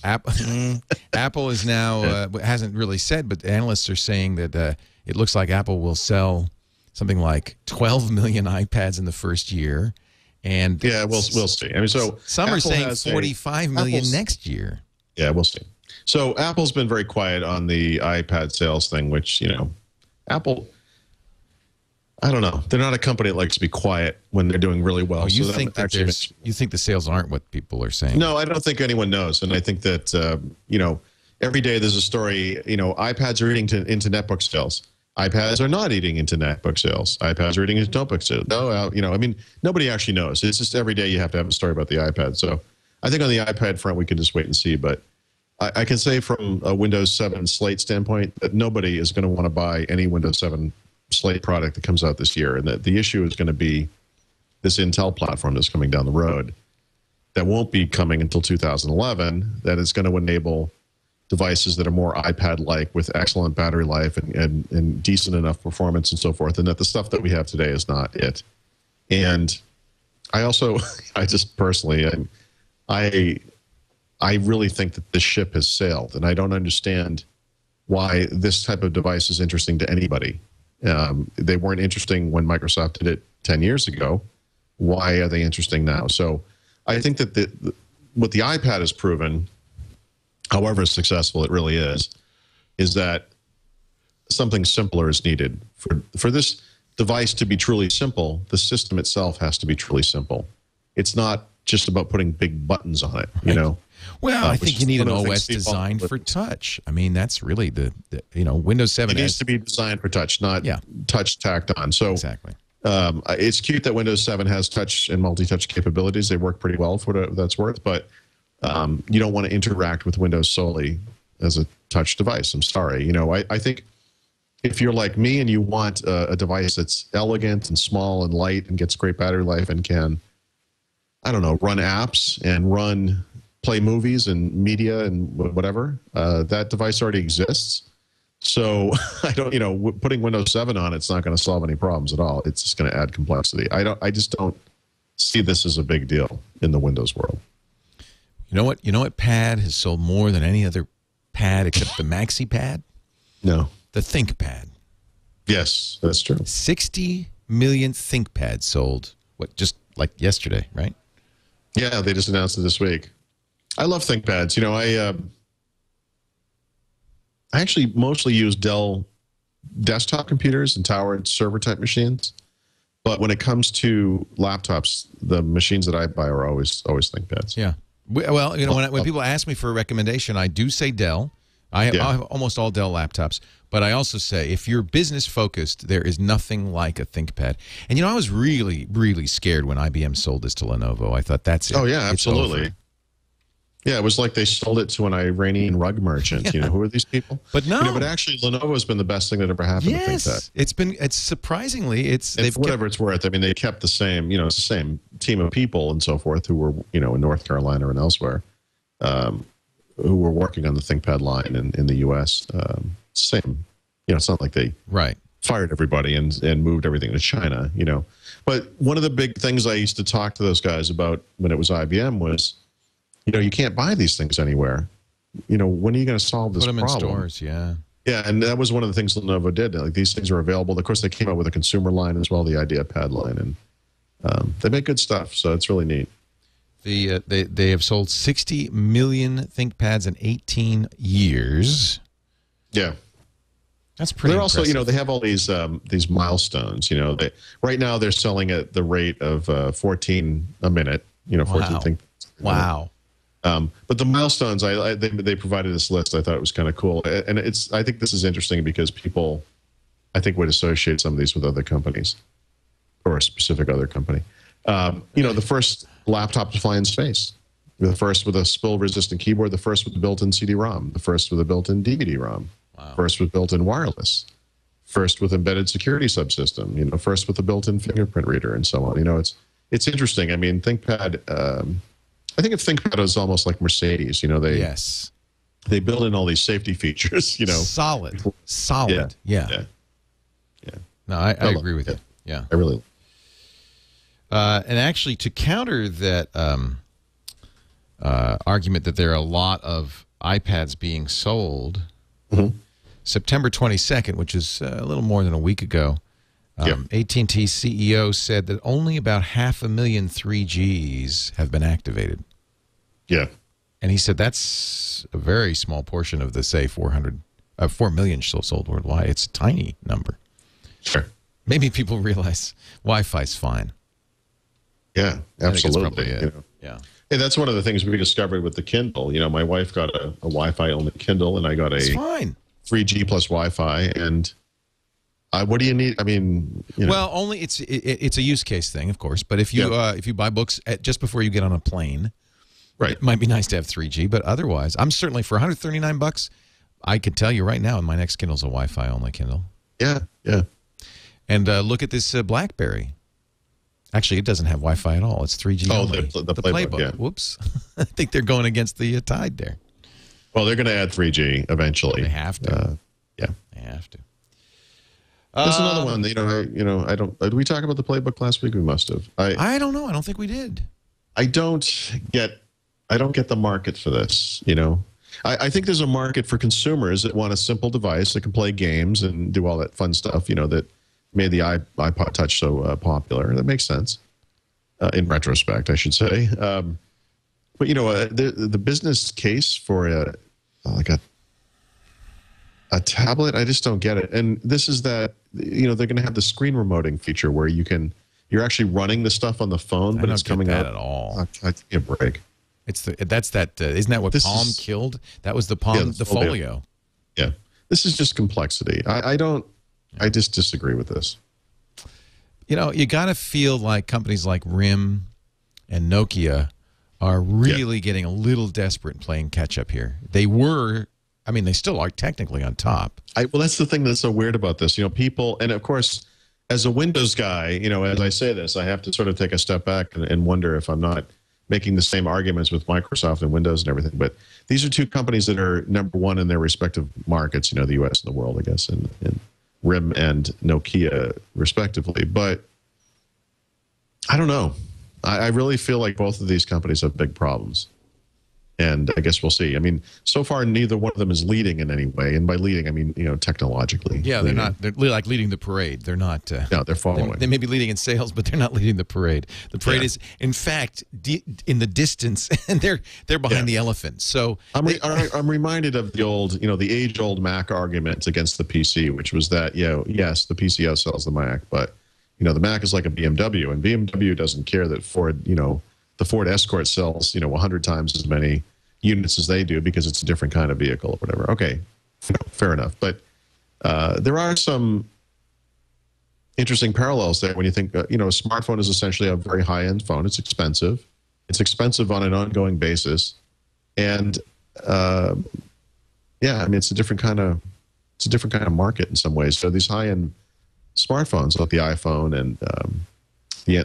S1: is now, hasn't really said, but analysts are saying that it looks like Apple will sell something like 12 million iPads in the first year. And
S4: yeah, we'll see. I mean, so
S1: some are saying 45 million next year.
S4: Yeah, we'll see. So Apple's been very quiet on the iPad sales thing, which, Apple, I don't know. They're not a company that likes to be quiet when they're doing really well.
S1: Oh, you think the sales aren't what people are saying?
S4: No, I don't think anyone knows. And I think that, every day there's a story, iPads are eating into netbook sales. iPads are not eating into netbook sales. iPads are eating into notebook sales. No, I mean, nobody actually knows. It's just every day you have to have a story about the iPad. So I think on the iPad front, we can just wait and see. But I can say from a Windows 7 slate standpoint that nobody is going to want to buy any Windows 7 slate product that comes out this year. And that the issue is going to be this Intel platform that's coming down the road that won't be coming until 2011, that is going to enable devices that are more iPad-like with excellent battery life and decent enough performance and so forth, and that the stuff that we have today is not it. And I also, I just personally, I really think that this ship has sailed, and I don't understand why this type of device is interesting to anybody. They weren't interesting when Microsoft did it 10 years ago. Why are they interesting now? So I think that what the iPad has proven, however successful it really is that something simpler is needed. For this device to be truly simple, the system itself has to be truly simple. It's not just about putting big buttons on it,
S1: Well, I think you need an OS designed for touch. I mean, that's really the Windows 7
S4: needs to be designed for touch, not touch tacked on. So
S1: exactly.
S4: It's cute that Windows 7 has touch and multi-touch capabilities. They work pretty well for what that's worth, but you don't want to interact with Windows solely as a touch device. I'm sorry. I think if you're like me and you want a device that's elegant and small and light and gets great battery life and can, I don't know, run apps and play movies and media and whatever, that device already exists. So I don't, putting Windows 7 on it's not going to solve any problems at all. It's just going to add complexity. I just don't see this as a big deal in the Windows world.
S1: You know what pad has sold more than any other pad except the Maxi pad?
S4: No.
S1: The ThinkPad.
S4: Yes, that's true.
S1: 60 million ThinkPads sold, just like yesterday, right?
S4: Yeah, they just announced it this week. I love ThinkPads. I actually mostly use Dell desktop computers and tower server type machines. But when it comes to laptops, the machines that I buy are always ThinkPads.
S1: Yeah. Well, when people ask me for a recommendation, I do say Dell. I have almost all Dell laptops, but I also say if you're business focused, there is nothing like a ThinkPad. And I was really, really scared when IBM sold this to Lenovo. I thought that's it.
S4: Oh yeah, absolutely. Yeah, it was like they sold it to an Iranian rug merchant.
S1: Yeah.
S4: Who are these people?
S1: But no.
S4: But actually, Lenovo has been the best thing that ever happened to ThinkPad.
S1: It's surprisingly,
S4: whatever it's worth. I mean, they kept the same, it's the same team of people and so forth who were, in North Carolina and elsewhere. who were working on the ThinkPad line in the U.S. Same, it's not like they fired everybody and moved everything to China, But one of the big things I used to talk to those guys about when it was IBM was, you can't buy these things anywhere. When are you going to solve this problem? Put them in
S1: stores, yeah.
S4: Yeah, and that was one of the things Lenovo did. Like, these things are available. Of course, they came out with a consumer line as well, the IdeaPad line, and they make good stuff. So it's really neat.
S1: They have sold 60 million ThinkPads in 18 years.
S4: Yeah,
S1: that's pretty.
S4: They're
S1: impressive.
S4: also, they have all these milestones. Right now they're selling at the rate of 14 a minute. 14 ThinkPads.
S1: Wow.
S4: But the milestones, they provided this list. I thought it was kind of cool, and I think this is interesting because people, I think, would associate some of these with other companies, or a specific other company. The first laptop to fly in space, the first with a spill-resistant keyboard, the first with the built-in CD-ROM, the first with a built-in DVD-ROM, first with built-in wireless, first with embedded security subsystem, first with a built-in fingerprint reader, and so on. It's interesting. I mean, ThinkPad. I think of ThinkPad as almost like Mercedes. They build in all these safety features.
S1: Solid. Yeah. No, I agree with you. Yeah,
S4: I really.
S1: And actually, to counter that argument that there are a lot of iPads being sold, September 22nd, which is a little more than a week ago, AT&T CEO said that only about 500,000 3Gs have been activated.
S4: Yeah.
S1: And he said that's a very small portion of the, say, 4 million still sold worldwide. It's a tiny number.
S4: Sure.
S1: Maybe people realize Wi-Fi's fine.
S4: Yeah, absolutely.
S1: Yeah.
S4: And that's one of the things we discovered with the Kindle. My wife got a Wi-Fi only Kindle, and I got a 3G plus Wi-Fi. And what do you need? I mean,
S1: well, only it's a use case thing, of course. But if you buy books just before you get on a plane, it might be nice to have 3G. But otherwise, I'm certainly for $139. I can tell you right now, my next Kindle's a Wi-Fi only Kindle.
S4: Yeah.
S1: And look at this BlackBerry. Actually, it doesn't have Wi-Fi at all. It's 3G only.
S4: The playbook. Yeah.
S1: Whoops. I think they're going against the tide there.
S4: Well, they're going to add 3G eventually.
S1: They have to.
S4: Yeah.
S1: They have to.
S4: There's another one. I don't. Did we talk about the playbook last week? We must have.
S1: I don't know. I don't think we did.
S4: I don't get the market for this. I think there's a market for consumers that want a simple device that can play games and do all that fun stuff. That made the iPod Touch so popular. That makes sense. In retrospect, I should say. But the business case for a tablet, I just don't get it. And this is that they're going to have the screen remoting feature where you're actually running the stuff on the phone, but it's coming out
S1: at all.
S4: Give me a break.
S1: Isn't that what Palm killed? That was the Palm, the Folio.
S4: Yeah, this is just complexity. I just disagree with this.
S1: You got to feel like companies like RIM and Nokia are really getting a little desperate and playing catch up here. They were. I mean, they still are technically on top.
S4: Well, that's the thing that's so weird about this. People, and of course, as a Windows guy, as I say this, I have to sort of take a step back and wonder if I'm not making the same arguments with Microsoft and Windows and everything. But these are two companies that are number one in their respective markets, the U.S. and the world, I guess, and RIM and Nokia, respectively. But I don't know. I really feel like both of these companies have big problems. And I guess we'll see. I mean, so far, neither one of them is leading in any way. And by leading, I mean, technologically.
S1: Yeah, they're not. They're like leading the parade. They're not.
S4: No, they're following.
S1: They may be leading in sales, but they're not leading the parade. The parade is, in fact, in the distance, and they're behind the elephant. So
S4: I'm reminded of the old, the age-old Mac argument against the PC, which was that, yes, the PC outsells the Mac, but the Mac is like a BMW, and BMW doesn't care that Ford, the Ford Escort sells, 100 times as many units as they do because it's a different kind of vehicle or whatever. Okay, fair enough. But there are some interesting parallels there when you think, a smartphone is essentially a very high-end phone. It's expensive. It's expensive on an ongoing basis. And, I mean, it's a different kind of market in some ways. So these high-end smartphones like the iPhone and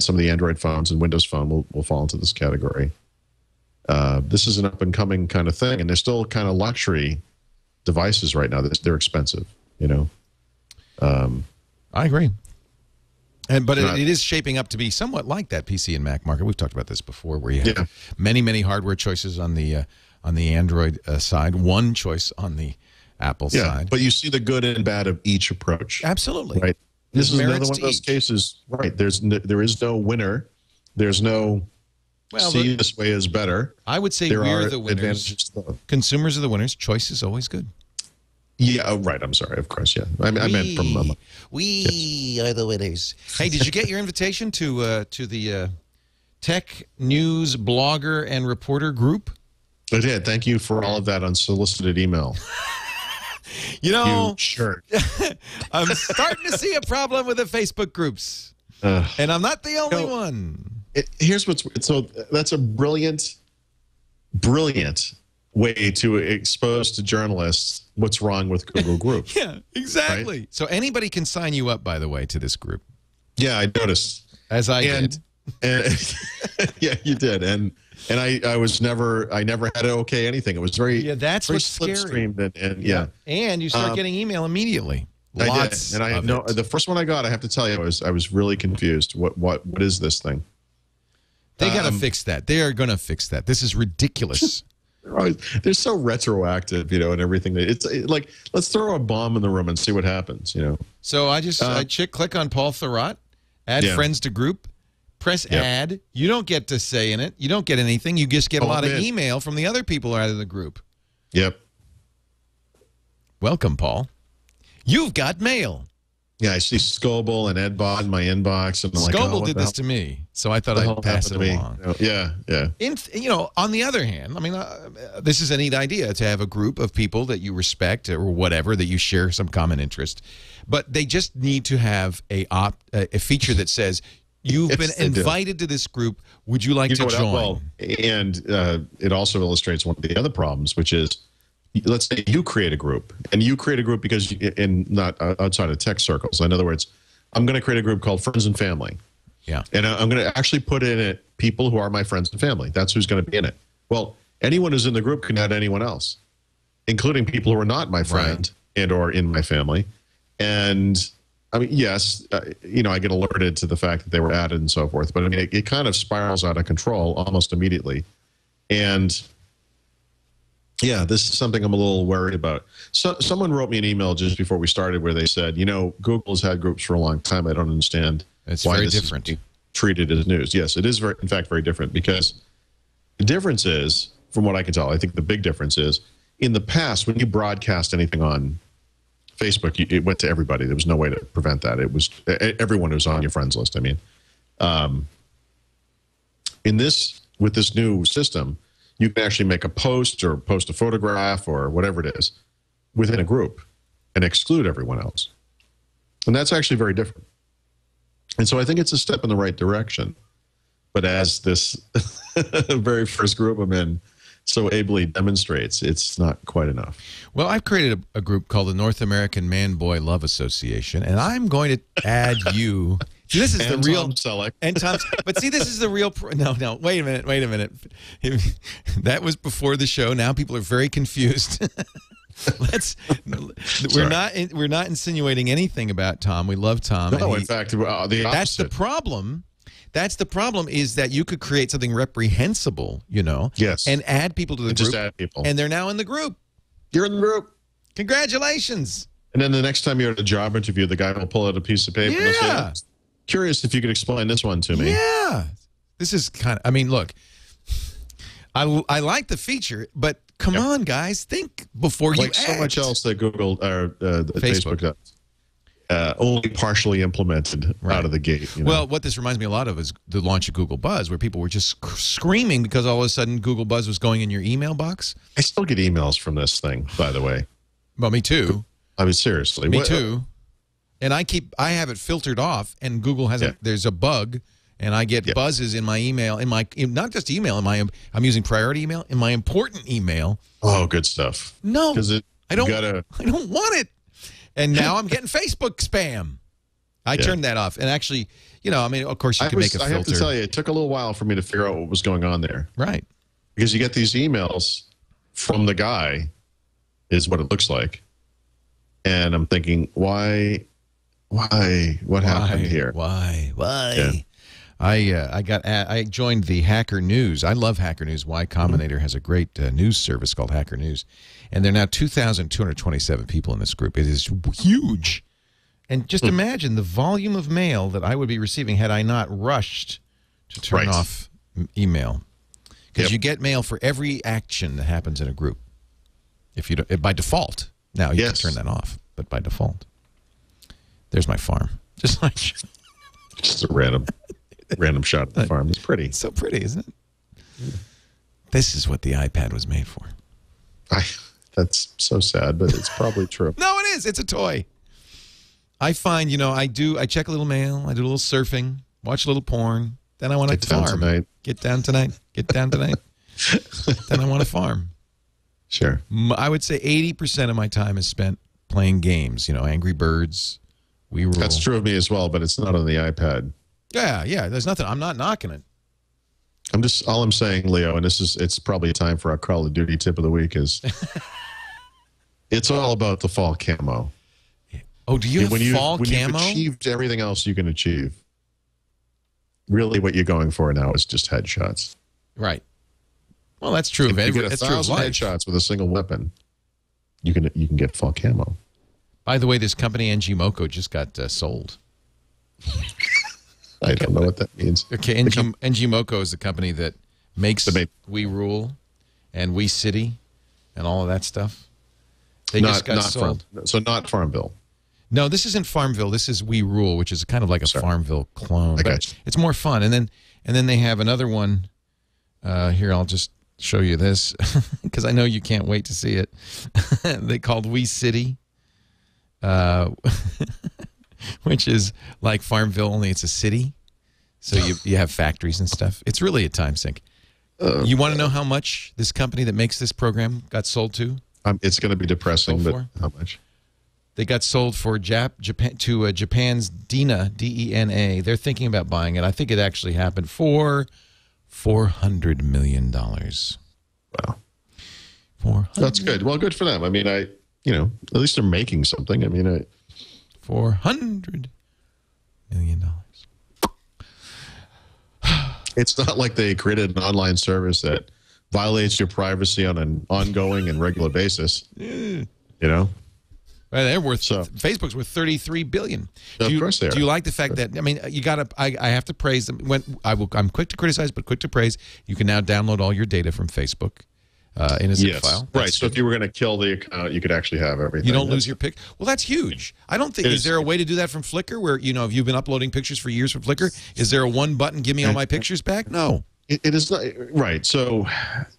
S4: some of the Android phones and Windows Phone will fall into this category. This is an up and coming kind of thing, and they're still kind of luxury devices right now. They're expensive, you know.
S1: I agree. But it is shaping up to be somewhat like that PC and Mac market. We've talked about this before, where you have many hardware choices on the Android side, one choice on the Apple side.
S4: But you see the good and bad of each approach.
S1: Absolutely.
S4: Right. This is another one of those
S1: each.
S4: cases. Right. There is no winner. There's no see this way is better.
S1: I would say we're the winners. Consumers are the winners. Choice is always good.
S4: Yeah, oh, right. I'm sorry. Of course, yeah. I meant from
S1: we are the winners. Hey, did you get your invitation to the tech news blogger and reporter group?
S4: I did. Thank you for all of that unsolicited email.
S1: You know,
S4: sure.
S1: I'm starting to see a problem with the Facebook groups, and I'm not the only one.
S4: Here's what's so that's a brilliant way to expose to journalists what's wrong with Google Groups.
S1: Yeah, exactly. Right? So anybody can sign you up, by the way, to this group.
S4: Yeah, I noticed.
S1: As I did.
S4: And yeah, you did. And I never had to okay anything. It was very
S1: that's
S4: very
S1: what's scary.
S4: Slipstreamed and
S1: and you start getting email immediately. Lots
S4: I did. And I know the first one I got, I have to tell you, I was really confused. What is this thing?
S1: They got to fix that. They are going to fix that. This is ridiculous.
S4: They're so retroactive, you know, and everything. It's like, let's throw a bomb in the room and see what happens, you know.
S1: So I just click on Paul Thurrott, add friends to group, press add. You don't get to say in it. You don't get anything. You just get a lot of email from the other people who are out of the group.
S4: Yep.
S1: Welcome, Paul. You've got mail.
S4: Yeah, I see Scoble and Edbot in my inbox. And I'm
S1: Scoble did this to me, so I thought I'd pass it along.
S4: Yeah.
S1: On the other hand, I mean, this is a neat idea to have a group of people that you respect or whatever, that you share some common interest, but they just need to have a feature that says, you've been invited to this group. Would you like to join?
S4: Well, and it also illustrates one of the other problems, which is, let's say you create a group, and you create a group because not outside of tech circles. In other words, I'm going to create a group called Friends and Family.
S1: Yeah.
S4: And I'm going to actually put in it people who are my friends and family. That's who's going to be in it. Well, anyone who's in the group can add anyone else, including people who are not my friend and or in my family. And I mean, yes, I get alerted to the fact that they were added and so forth. But I mean, it kind of spirals out of control almost immediately. And yeah, this is something I'm a little worried about. So, someone wrote me an email just before we started where they said, Google's had groups for a long time. I don't understand
S1: why very different.
S4: Is treated as news. Yes, it is, in fact, very different, because the difference is, from what I can tell, I think the big difference is, in the past, when you broadcast anything on Facebook, it went to everybody. There was no way to prevent that. It was everyone who was on your friends list. I mean, with this new system, you can actually make a post or post a photograph or whatever it is within a group and exclude everyone else. And that's actually very different. And so I think it's a step in the right direction. But as this very first group I'm in so ably demonstrates, it's not quite enough.
S1: Well, I've created a group called the North American Man-Boy Love Association, and I'm going to add you. See, this is
S4: and
S1: the real
S4: Tom Selleck.
S1: And Tom, but see, this is the real. No, wait a minute. That was before the show. Now people are very confused. We're not insinuating anything about Tom. We love Tom.
S4: No, in fact, the opposite.
S1: That's the problem. That's the problem, is that you could create something reprehensible,
S4: Yes.
S1: and add people to the group.
S4: Just add people.
S1: And they're now in the group.
S4: You're in the group.
S1: Congratulations.
S4: And then the next time you're at a job interview, the guy will pull out a piece of paper and say, curious if you could explain this one to me.
S1: Yeah. This is look, I like the feature, but come on, guys, think before you act.
S4: So much else that Google or Facebook does. Only partially implemented out of the gate.
S1: Well, what this reminds me a lot of is the launch of Google Buzz, where people were just screaming because all of a sudden Google Buzz was going in your email box.
S4: I still get emails from this thing, by the way.
S1: Well, me too.
S4: I mean, seriously.
S1: Me too. And I have it filtered off, and Google has there's a bug, and I get buzzes in my email, not just email, I'm using priority email, in my important email.
S4: Oh, good stuff.
S1: No, I don't want it. And now I'm getting Facebook spam. I turned that off. And actually, of course you can make a filter.
S4: I have to tell you, it took a little while for me to figure out what was going on there.
S1: Right.
S4: because you get these emails from the guy, is what it looks like. And I'm thinking, why? What happened here?
S1: Why?
S4: Yeah.
S1: I joined the Hacker News. I love Hacker News. Y Combinator has a great news service called Hacker News, and there are now 2,227 people in this group. It is huge, and just imagine the volume of mail that I would be receiving had I not rushed to turn off email, because you get mail for every action that happens in a group. If you don't, by default, now you can turn that off, but by default, there's my farm, just like
S4: just a random shot of the farm. It's pretty.
S1: It's so pretty, isn't it? This is what the iPad was made for.
S4: That's so sad, but it's probably true.
S1: No, it is. It's a toy. I find, I check a little mail, I do a little surfing, watch a little porn, then I want to farm. Get down tonight. Then I want to farm.
S4: Sure.
S1: I would say 80% of my time is spent playing games, Angry Birds, We Rule.
S4: That's true of me as well, but it's not on the iPad.
S1: Yeah, there's nothing. I'm not knocking it.
S4: All I'm saying, Leo, and it's probably time for our Call of Duty tip of the week, is it's all about the fall camo.
S1: Oh, do you have fall
S4: when
S1: camo?
S4: You've achieved everything else you can achieve. Really, what you're going for now is just headshots.
S1: Right. Well, that's true of
S4: everything.
S1: every.
S4: If you get 1,000 headshots with a single weapon, you can get fall camo.
S1: By the way, this company NG Moko just got sold.
S4: I don't know what that means.
S1: Okay, NG Moko is the company that makes We Rule and We City and all of that stuff. They just got sold.
S4: So not Farmville.
S1: No, this isn't Farmville. This is We Rule, which is kind of like a Farmville clone. But it's more fun. And then they have another one. Here, I'll just show you this because I know you can't wait to see it. They called We City, which is like Farmville, only it's a city. So you have factories and stuff. It's really a time sink. You want to know how much this company that makes this program got sold to?
S4: It's going to be depressing, but how much?
S1: They got sold for Japan's Dena, D-E-N-A. They're thinking about buying it. I think it actually happened for $400 million.
S4: Wow.
S1: 400.
S4: That's good. Well, good for them. I mean, at least they're making something. I mean,
S1: $400 million.
S4: It's not like they created an online service that violates your privacy on an ongoing and regular basis. Well,
S1: they're worth. Facebook's worth $33 billion.
S4: Of course they are.
S1: Do you like the fact that you got to? I have to praise them. I'm quick to criticize, but quick to praise. You can now download all your data from Facebook in a zip file.
S4: Right. So if you were going to kill the account, you could actually have everything.
S1: You don't lose your pic. Well, that's huge. I don't think. Is there a way to do that from Flickr? Where if you've been uploading pictures for years from Flickr, is there a one button? Give me all my pictures back? No.
S4: It is not right. So,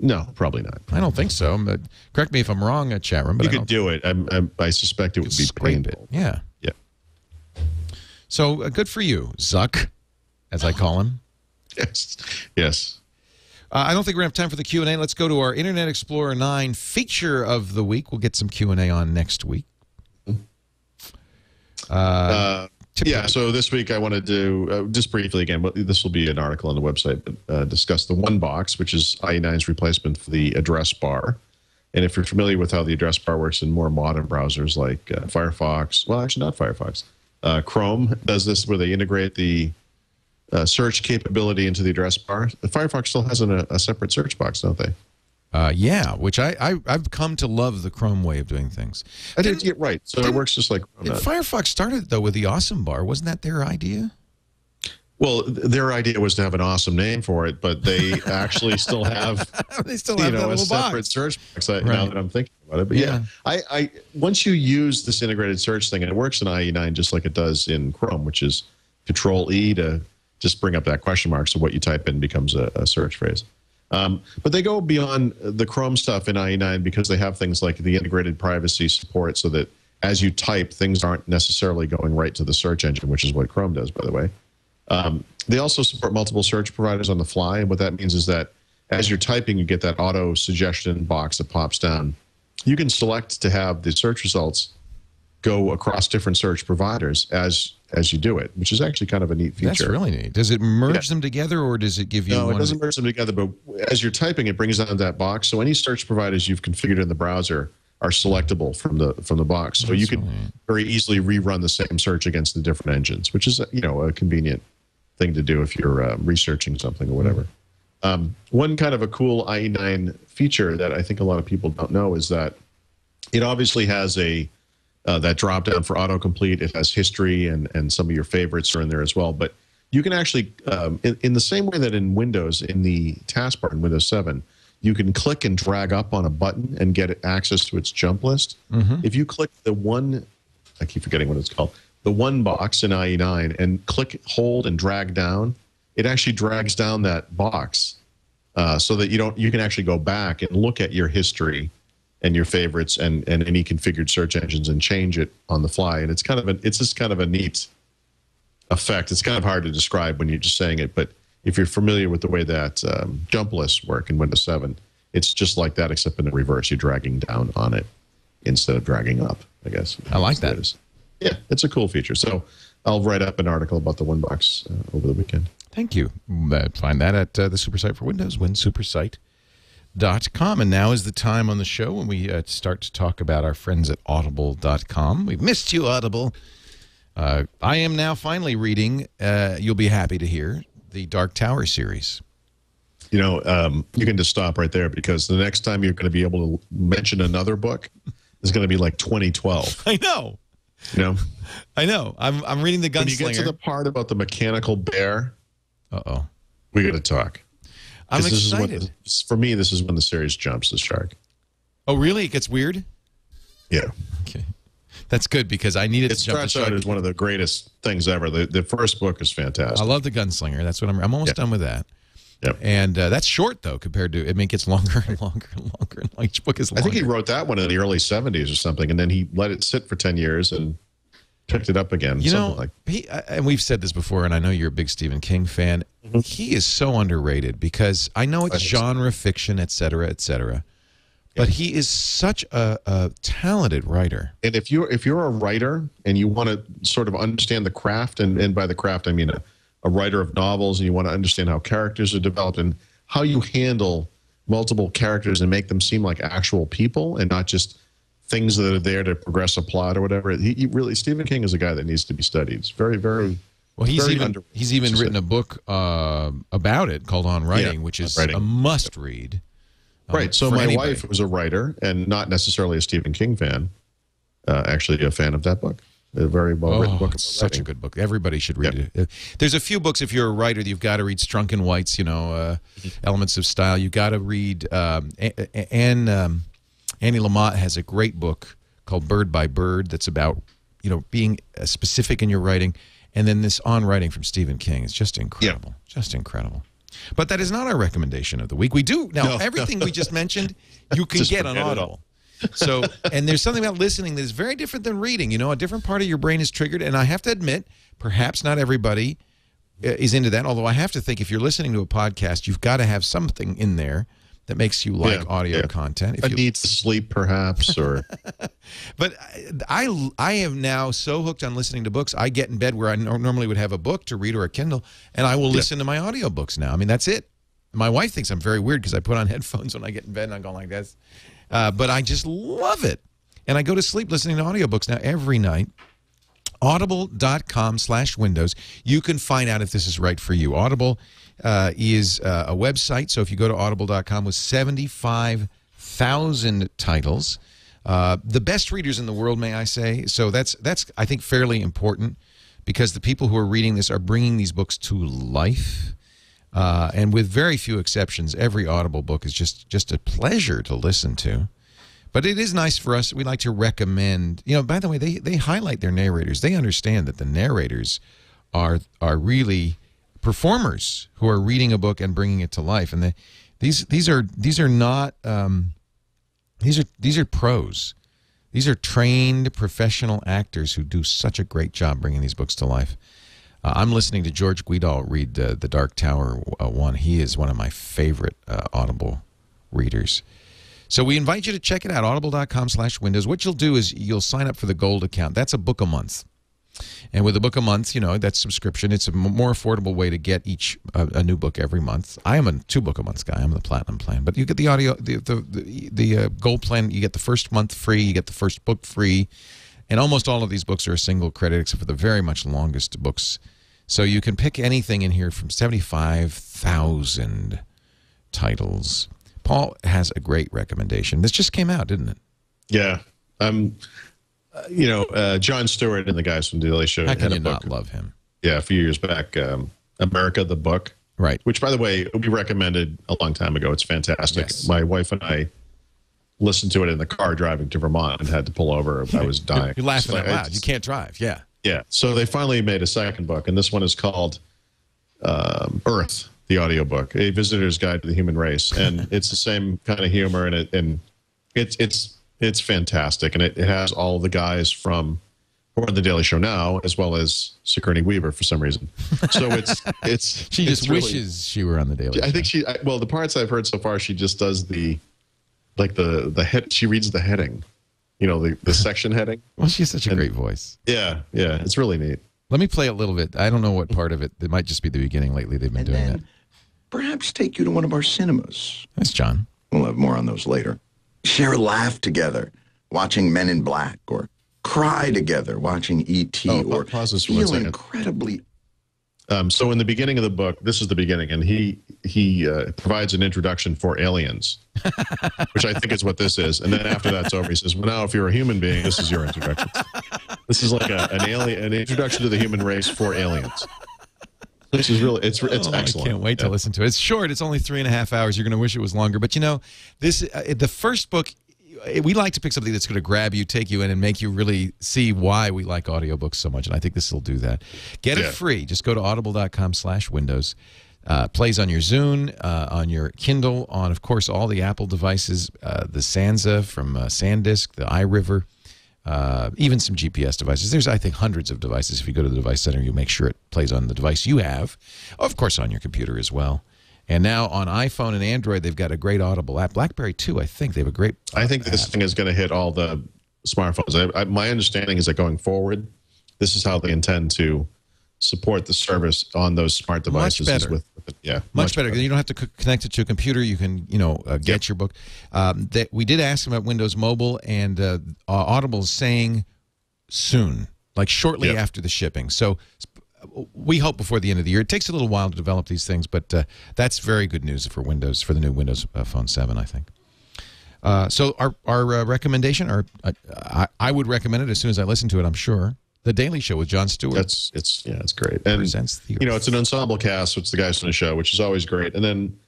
S4: no, probably not.
S1: I don't think so. But correct me if I'm wrong, chat room. But
S4: you could do it. I suspect it would be painful.
S1: Yeah.
S4: Yeah.
S1: So good for you, Zuck, as I call him.
S4: Yes. Yes.
S1: I don't think we're going to have time for the Q&A. Let's go to our Internet Explorer 9 feature of the week. We'll get some Q&A on next week. So this week I wanted to, just briefly again, this will be an article on the website, but discuss the One Box, which is IE9's replacement for the address bar. And if you're familiar with how the address bar works in more modern browsers like Firefox, well, actually not Firefox, Chrome does this where they integrate the search capability into the address bar. Firefox still has a separate search box, don't they? Which I've come to love the Chrome way of doing things.
S4: I didn't get right. So it works just like Chrome.
S1: Firefox started, though, with the Awesome Bar. Wasn't that their idea?
S4: Well, their idea was to have an awesome name for it, but they actually still have
S1: a separate
S4: search box. Now that I'm thinking about it, but I once you use this integrated search thing, and it works in IE9 just like it does in Chrome, which is Control-E to just bring up that question mark, so what you type in becomes a search phrase. But they go beyond the Chrome stuff in IE9 because they have things like the integrated privacy support, so that as you type, things aren't necessarily going right to the search engine, which is what Chrome does, by the way. They also support multiple search providers on the fly, and what that means is that as you're typing, you get that auto suggestion box that pops down. You can select to have the search results go across different search providers as you do it, which is actually kind of a neat feature.
S1: That's really neat. Does it merge them together, or does it give you?
S4: No,
S1: one
S4: it doesn't merge them together. But as you're typing, it brings down that box. So any search providers you've configured in the browser are selectable from the box. So you can very easily rerun the same search against the different engines, which is a convenient thing to do if you're researching something or whatever. One kind of a cool IE9 feature that I think a lot of people don't know is that it obviously has that drop down for autocomplete. It has history and some of your favorites are in there as well. But you can actually, in the same way that in Windows, in the taskbar in Windows 7, you can click and drag up on a button and get access to its jump list. If you click the one, I keep forgetting what it's called, the one box in IE9 and click, hold, and drag down, it actually drags down that box so that you can actually go back and look at your history and your favorites and any configured search engines and change it on the fly. And it's just kind of a neat effect. It's kind of hard to describe when you're just saying it, but if you're familiar with the way that jump lists work in Windows 7, it's just like that, except in the reverse. You're dragging down on it instead of dragging up, I guess.
S1: I like that.
S4: Yeah, it's a cool feature. So I'll write up an article about the one box over the weekend.
S1: Thank you. Find that at the SuperSite for Windows, winsupersite.com. And now is the time on the show when we start to talk about our friends at audible.com. We've missed you, Audible. I am now finally reading, you'll be happy to hear, the Dark Tower series.
S4: You can just stop right there because the next time you're going to be able to mention another book is going to be like 2012.
S1: I know. I know. I'm reading the Gunslinger.
S4: When you get to the part about the mechanical bear, we got to talk.
S1: I'm excited.
S4: For me, this is when the series jumps the shark.
S1: Oh, really? It gets weird?
S4: Yeah.
S1: Okay. That's good because I needed to jump the shark.
S4: It starts out as one of the greatest things ever. The first book is fantastic.
S1: I love the Gunslinger. That's what I'm almost done with that.
S4: Yep.
S1: And that's short, though, compared to, it gets longer and longer and longer. And each book is longer.
S4: I think he wrote that one in the early 70s or something, and then he let it sit for 10 years and picked it up again.
S1: And we've said this before, and I know you're a big Stephen King fan. He is so underrated because I know it's genre fiction, et cetera, but he is such a talented writer.
S4: And if you're a writer and you want to sort of understand the craft, and by the craft I mean a writer of novels, and you want to understand how characters are developed and how you handle multiple characters and make them seem like actual people and not just things that are there to progress a plot or whatever. Stephen King is a guy that needs to be studied. It's very, very
S1: well. He's even written a book about it called On Writing, which is a must read.
S4: Right. So my wife was a writer and not necessarily a Stephen King fan. Actually, a fan of that book. A very well written book.
S1: It's such a good book. Everybody should read it. There's a few books if you're a writer you've got to read. Strunk and White's, Elements of Style. You got to read. Annie Lamott has a great book called Bird by Bird that's about being specific in your writing, and then this On Writing from Stephen King is just incredible, just incredible. But that is not our recommendation of the week. We do now everything we just mentioned. You can get on Audible. So, and there's something about listening that is very different than reading. A different part of your brain is triggered, and I have to admit, perhaps not everybody is into that. Although I have to think if you're listening to a podcast, you've got to have something in there that makes you like audio content.
S4: If you need to sleep, perhaps, or.
S1: But I am now so hooked on listening to books. I get in bed where I normally would have a book to read or a Kindle, and I will listen to my audiobooks now. I mean, that's it. My wife thinks I'm very weird because I put on headphones when I get in bed and I go like this. But I just love it. And I go to sleep listening to audiobooks now every night. Audible.com/Windows. You can find out if this is right for you. Audible is a website. So if you go to audible.com with 75,000 titles, the best readers in the world, may I say. So that's I think fairly important because the people who are reading this are bringing these books to life. And with very few exceptions, every Audible book is just a pleasure to listen to. But it is nice for us. We like to recommend, by the way, they highlight their narrators. They understand that the narrators are really performers who are reading a book and bringing it to life. And these are not these are pros. These are trained professional actors who do such a great job bringing these books to life. I'm listening to George Guidall read The Dark Tower one. He is one of my favorite Audible readers. So we invite you to check it out, audible.com/windows. What you'll do is you'll sign up for the gold account. That's a book a month. And with a book a month, you know, that's subscription. It's a more affordable way to get a new book every month. I am a 2-book a month guy. I'm the platinum plan. But you get the audio, the gold plan. You get the first month free. You get the first book free. And almost all of these books are a single credit, except for the very much longest books. So you can pick anything in here from 75,000 titles. Paul has a great recommendation. This just came out, didn't it?
S4: Yeah. You know, Jon Stewart and the guys from The Daily Show.
S1: How can you not love him?
S4: Yeah, a few years back. America, the book.
S1: Right.
S4: Which, by the way, we recommended a long time ago. It's fantastic.
S1: Yes.
S4: My wife and I listened to it in the car driving to Vermont and had to pull over. I was dying.
S1: You're laughing out loud. You can't drive. Yeah.
S4: Yeah. So they finally made a second book, and this one is called Earth, the audiobook, A Visitor's Guide to the Human Race. And it's the same kind of humor, and it's fantastic. And it has all the guys from who are on The Daily Show now, as well as Sigourney Weaver for some reason. So it's
S1: She just wishes she were on The Daily Show.
S4: I think well, the parts I've heard so far, she just does the head. She reads the heading, you know, the section heading.
S1: Well, she has such a great voice.
S4: Yeah, it's really neat.
S1: Let me play a little bit. I don't know what part of it. It might just be the beginning. Lately, they've been doing that.
S6: Perhaps take you to one of our cinemas.
S1: That's John.
S6: We'll have more on those later. Share a laugh together, watching Men in Black, or cry together, watching E.T., or
S4: pause this for 1
S6: feel
S4: second.
S6: incredibly...
S4: So in the beginning of the book, this is the beginning, and he provides an introduction for aliens, which I think is what this is. And then after that's over, he says, "Well, now if you're a human being, this is your introduction. This is like an introduction to the human race for aliens." This is really it's excellent.
S1: I can't wait to listen to it. It's short. It's only 3.5 hours. You're going to wish it was longer. But you know, this the first book. We like to pick something that's going to grab you, take you in, and make you really see why we like audiobooks so much. And I think this will do that. Get it free. Just go to audible.com/windows. Plays on your Zune, on your Kindle, on, of course, all the Apple devices, the Sansa from SanDisk, the iRiver, even some GPS devices. There's, I think, hundreds of devices. If you go to the device center, you make sure it plays on the device you have. Of course, on your computer as well. And now on iPhone and Android, they've got a great Audible app. BlackBerry, too, I think. They have a great
S4: I think this thing is going to hit all the smartphones. My understanding is that going forward, this is how they intend to support the service on those smart devices.
S1: Much better. Much better. You don't have to connect it to a computer. You can, get your book. We did ask them about Windows Mobile, and Audible is saying soon, like shortly after the shipping. So we hope before the end of the year. It takes a little while to develop these things, but that's very good news for Windows, for the new Windows Phone 7, I think. So our recommendation, I would recommend it as soon as I listen to it, I'm sure. The Daily Show with Jon Stewart.
S4: It's great. And
S1: presents the
S4: it's an ensemble cast, which the guys on the show, which is always great. And then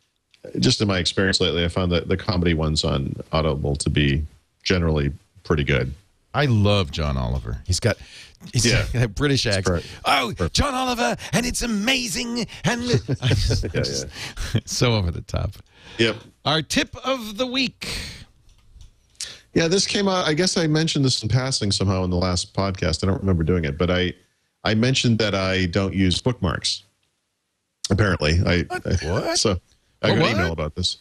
S4: just in my experience lately, I found that the comedy ones on Audible to be generally pretty good.
S1: I love John Oliver. He's got that British accent. Oh, John Oliver, and it's amazing, and so over the top.
S4: Yep.
S1: Our tip of the week.
S4: Yeah, this came out. I guess I mentioned this in passing somehow in the last podcast. I don't remember doing it, but I mentioned that I don't use bookmarks. Apparently,
S1: what?
S4: So I got an email about this.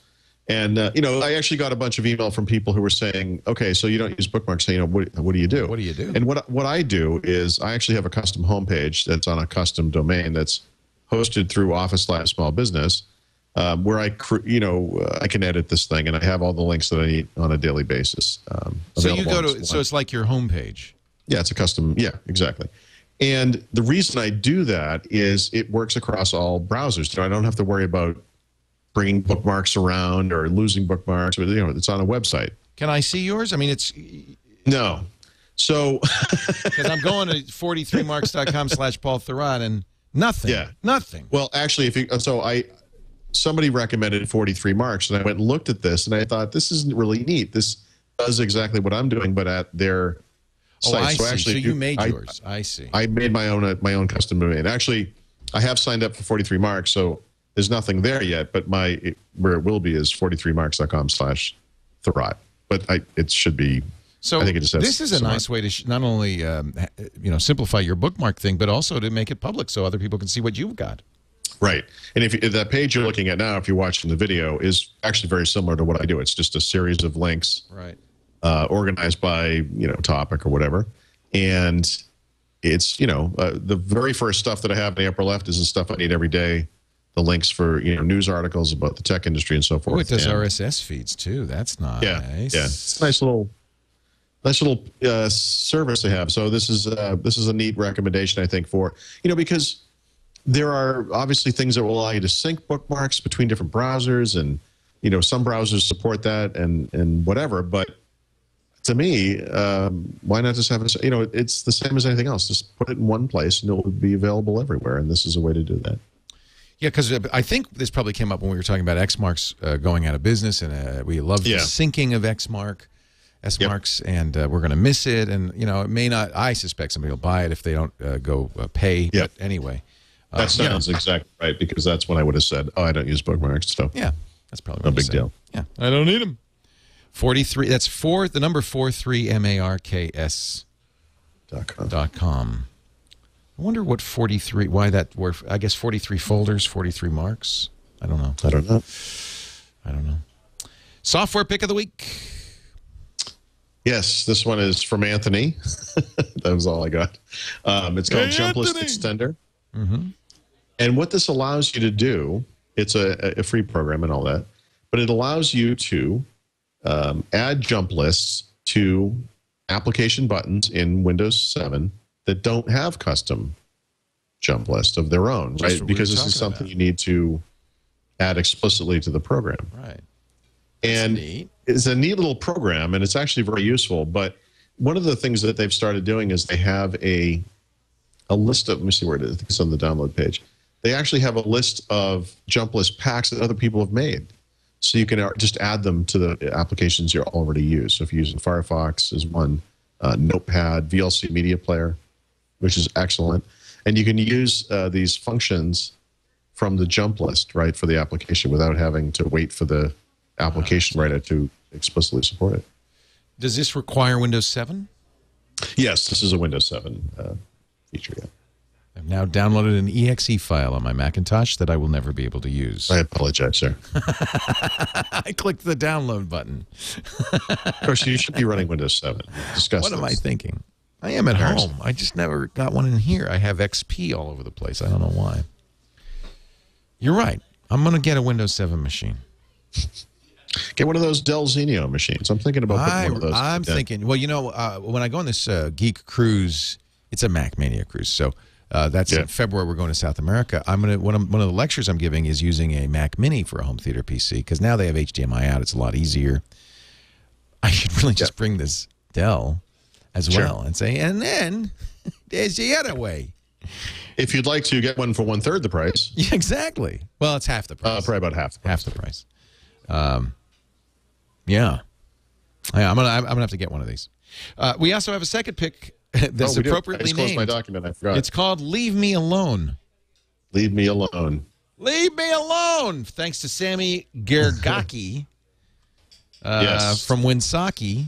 S4: And, I actually got a bunch of email from people who were saying, okay, so you don't use bookmarks. So, what do you do?
S1: What do you do?
S4: And what I do is I actually have a custom homepage that's on a custom domain that's hosted through Office Lab Small Business, where I can edit this thing, and I have all the links that I need on a daily basis.
S1: So you go to, so it's like your homepage.
S4: Yeah, it's a custom. Yeah, exactly. And the reason I do that is it works across all browsers. I don't have to worry about bringing bookmarks around or losing bookmarks. It's on a website.
S1: Can I see yours? I mean, it's
S4: no. So
S1: because I'm going to 43marks.com/Paul Thurrott and nothing.
S4: Yeah,
S1: nothing.
S4: Well, actually, somebody recommended 43 Marks, and I went and looked at this, and I thought this isn't really neat. This does exactly what I'm doing, but at their site.
S1: I see.
S4: Actually,
S1: so you made yours. I see.
S4: I made my own custom domain. Actually, I have signed up for 43 Marks, so there's nothing there yet, but where it will be is 43marks.com/Thurrott. But it should be.
S1: So
S4: I think it just says
S1: this is a nice way to not only simplify your bookmark thing, but also to make it public so other people can see what you've got.
S4: Right. And if that page you're looking at now, if you're watching the video, is actually very similar to what I do. It's just a series of links,
S1: Right.
S4: Organized by topic or whatever, and it's the very first stuff that I have in the upper left is the stuff I need every day. The links for news articles about the tech industry and so forth.
S1: Oh, it does RSS feeds too. That's nice.
S4: Yeah. It's a nice little service they have. So this is a neat recommendation, I think, for because there are obviously things that will allow you to sync bookmarks between different browsers, and some browsers support that and whatever. But to me, why not just have it? It's the same as anything else. Just put it in one place, and it will be available everywhere. And this is a way to do that.
S1: Yeah, because I think this probably came up when we were talking about Xmarks going out of business, and we love the syncing of S-Marks, and we're going to miss it. And, it may not, I suspect somebody will buy it if they don't go pay. But anyway.
S4: That sounds exactly right, because that's when I would have said, oh, I don't use bookmarks. So
S1: yeah, that's probably
S4: no big deal.
S1: Yeah, I don't need them. 43, that's the number 43marks.com. I wonder what 43, why that were, I guess 43 folders, 43 marks. I don't know.
S4: I don't know.
S1: Software pick of the week.
S4: Yes, this one is from Anthony. That was all I got. It's called Shoeless Extender.
S1: Mm-hmm.
S4: And what this allows you to do, it's a free program and all that, but it allows you to add jump lists to application buttons in Windows 7 that don't have custom jump lists of their own, right? Because this is something you need to add explicitly to the program.
S1: Right.
S4: And it's a neat little program, and it's actually very useful. But one of the things that they've started doing is they have a list of, let me see where it is. I think it's on the download page. They actually have a list of jump list packs that other people have made. So you can just add them to the applications you already use. So if you're using Firefox as one, Notepad, VLC Media Player, which is excellent. And you can use these functions from the jump list, right, for the application without having to wait for the application writer to explicitly support it.
S1: Does this require Windows 7?
S4: Yes, this is a Windows 7 feature, yeah.
S1: I've now downloaded an exe file on my Macintosh that I will never be able to use.
S4: I apologize, sir.
S1: I clicked the download button.
S4: Of course, you should be running Windows 7.
S1: What am I thinking? I am at home. I just never got one in here. I have XP all over the place. I don't know why. You're right. I'm going to get a Windows 7 machine.
S4: Get one of those Dell Xenio machines. I'm thinking about putting one of those.
S1: I'm thinking, well, when I go on this geek cruise, it's a Mac Mania cruise. So that's in February. We're going to South America. one of the lectures I'm giving is using a Mac Mini for a home theater PC, because now they have HDMI out. It's a lot easier. I should really just bring this Dell as well and say, and then there's the other way.
S4: If you'd like to get one for 1/3 the price.
S1: Yeah, exactly. Well, it's half the price.
S4: Probably about half the price.
S1: Half the price. Yeah, I'm gonna have to get one of these. We also have a second pick that's appropriately named. I just closed my document. I forgot. It's called "Leave Me Alone." Leave me alone. Leave me alone. Thanks to Sammy Gergaki from Winsaki.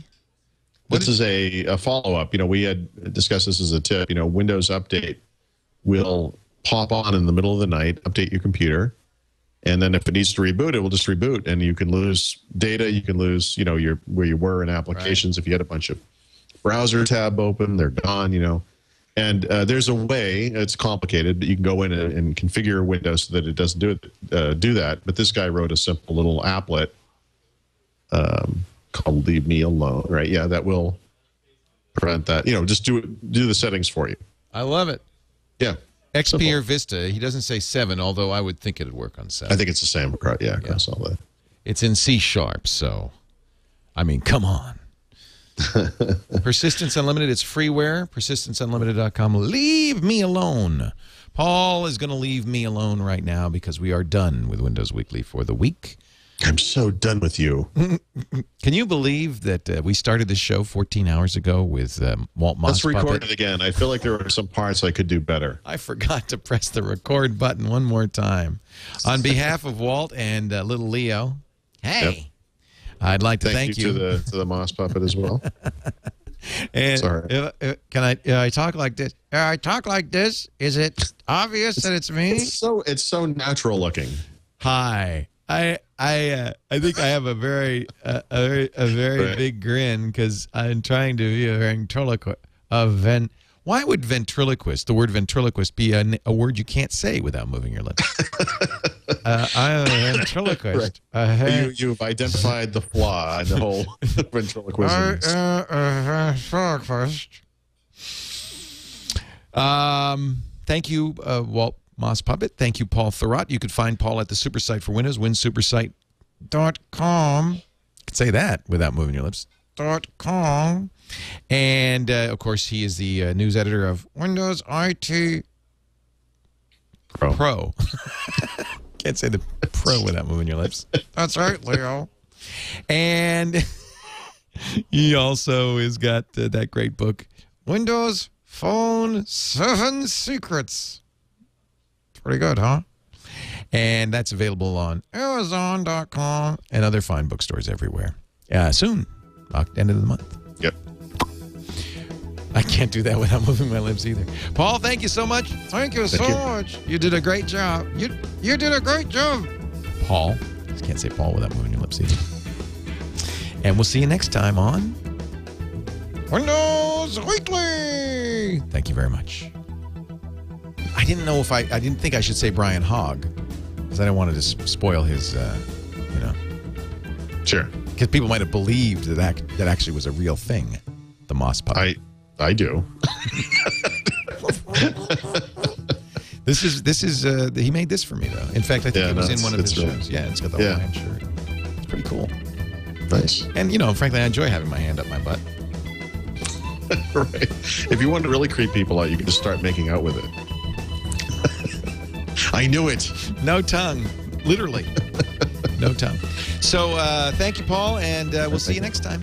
S4: This is a follow-up. We had discussed this as a tip. Windows Update will pop on in the middle of the night, update your computer, and then if it needs to reboot, it will just reboot, and you can lose data. You can lose, where you were in applications. If you had a bunch of browser tab open, they're gone. And there's a way. It's complicated, but you can go in and configure Windows so that it doesn't do that. But this guy wrote a simple little applet called "Leave Me Alone." Right? Yeah, that will prevent that. Just do the settings for you.
S1: I love it.
S4: Yeah.
S1: XP or Vista. He doesn't say 7, although I would think it would work on 7.
S4: I think it's the same across all that.
S1: It's in C#, so I mean, come on. Persistence Unlimited. It's freeware. PersistenceUnlimited.com. Leave me alone. Paul is going to leave me alone right now because we are done with Windows Weekly for the week.
S4: I'm so done with you.
S1: Can you believe that we started this show 14 hours ago with Walt Mosspuppet?
S4: Let's record it again. I feel like there are some parts I could do better.
S1: I forgot to press the record button one more time. On behalf of Walt and little Leo, hey, I'd like to thank you.
S4: To the Mosspuppet as well.
S1: And
S4: Sorry.
S1: Can I talk like this? I talk like this. Is it obvious that it's me?
S4: It's so natural looking.
S1: Hi. I think I have a very
S4: Right.
S1: big grin because I'm trying to be a ventriloquist. Why would ventriloquist, the word ventriloquist, be a word you can't say without moving your lips? I'm a ventriloquist.
S4: You've identified the flaw in the whole ventriloquism.
S1: a ventriloquist. Thank you, Walt Mosspuppet. Thank you, Paul Thurrott. You could find Paul at the SuperSite for Windows, winsupersite.com. You could say that without moving your lips. .com. And, of course, he is the news editor of Windows IT Pro. Can't say the pro without moving your lips. That's right, Leo. And he also has got that great book, Windows Phone 7 Secrets. Pretty good, huh? And that's available on Amazon.com and other fine bookstores everywhere. Soon, end of the month.
S4: Yep.
S1: I can't do that without moving my lips either. Paul, thank you so much. Thank you so much. You did a great job. You did a great job. Paul. I can't say Paul without moving your lips either. And we'll see you next time on Windows Weekly. Thank you very much. I didn't know if I didn't think I should say Brian Hogg because I didn't want to just spoil his,
S4: Sure.
S1: because people might have believed that actually was a real thing, the Mosspuppet.
S4: I do.
S1: This is he made this for me though. In fact, I think it was in one of his shows. Yeah, it's got the Hawaiian shirt. It's pretty cool.
S4: Nice.
S1: And frankly, I enjoy having my hand up my butt.
S4: Right. If you want to really creep people out, you can just start making out with it. I knew it.
S1: No tongue, literally. No tongue. So thank you, Paul, and we'll see you next time.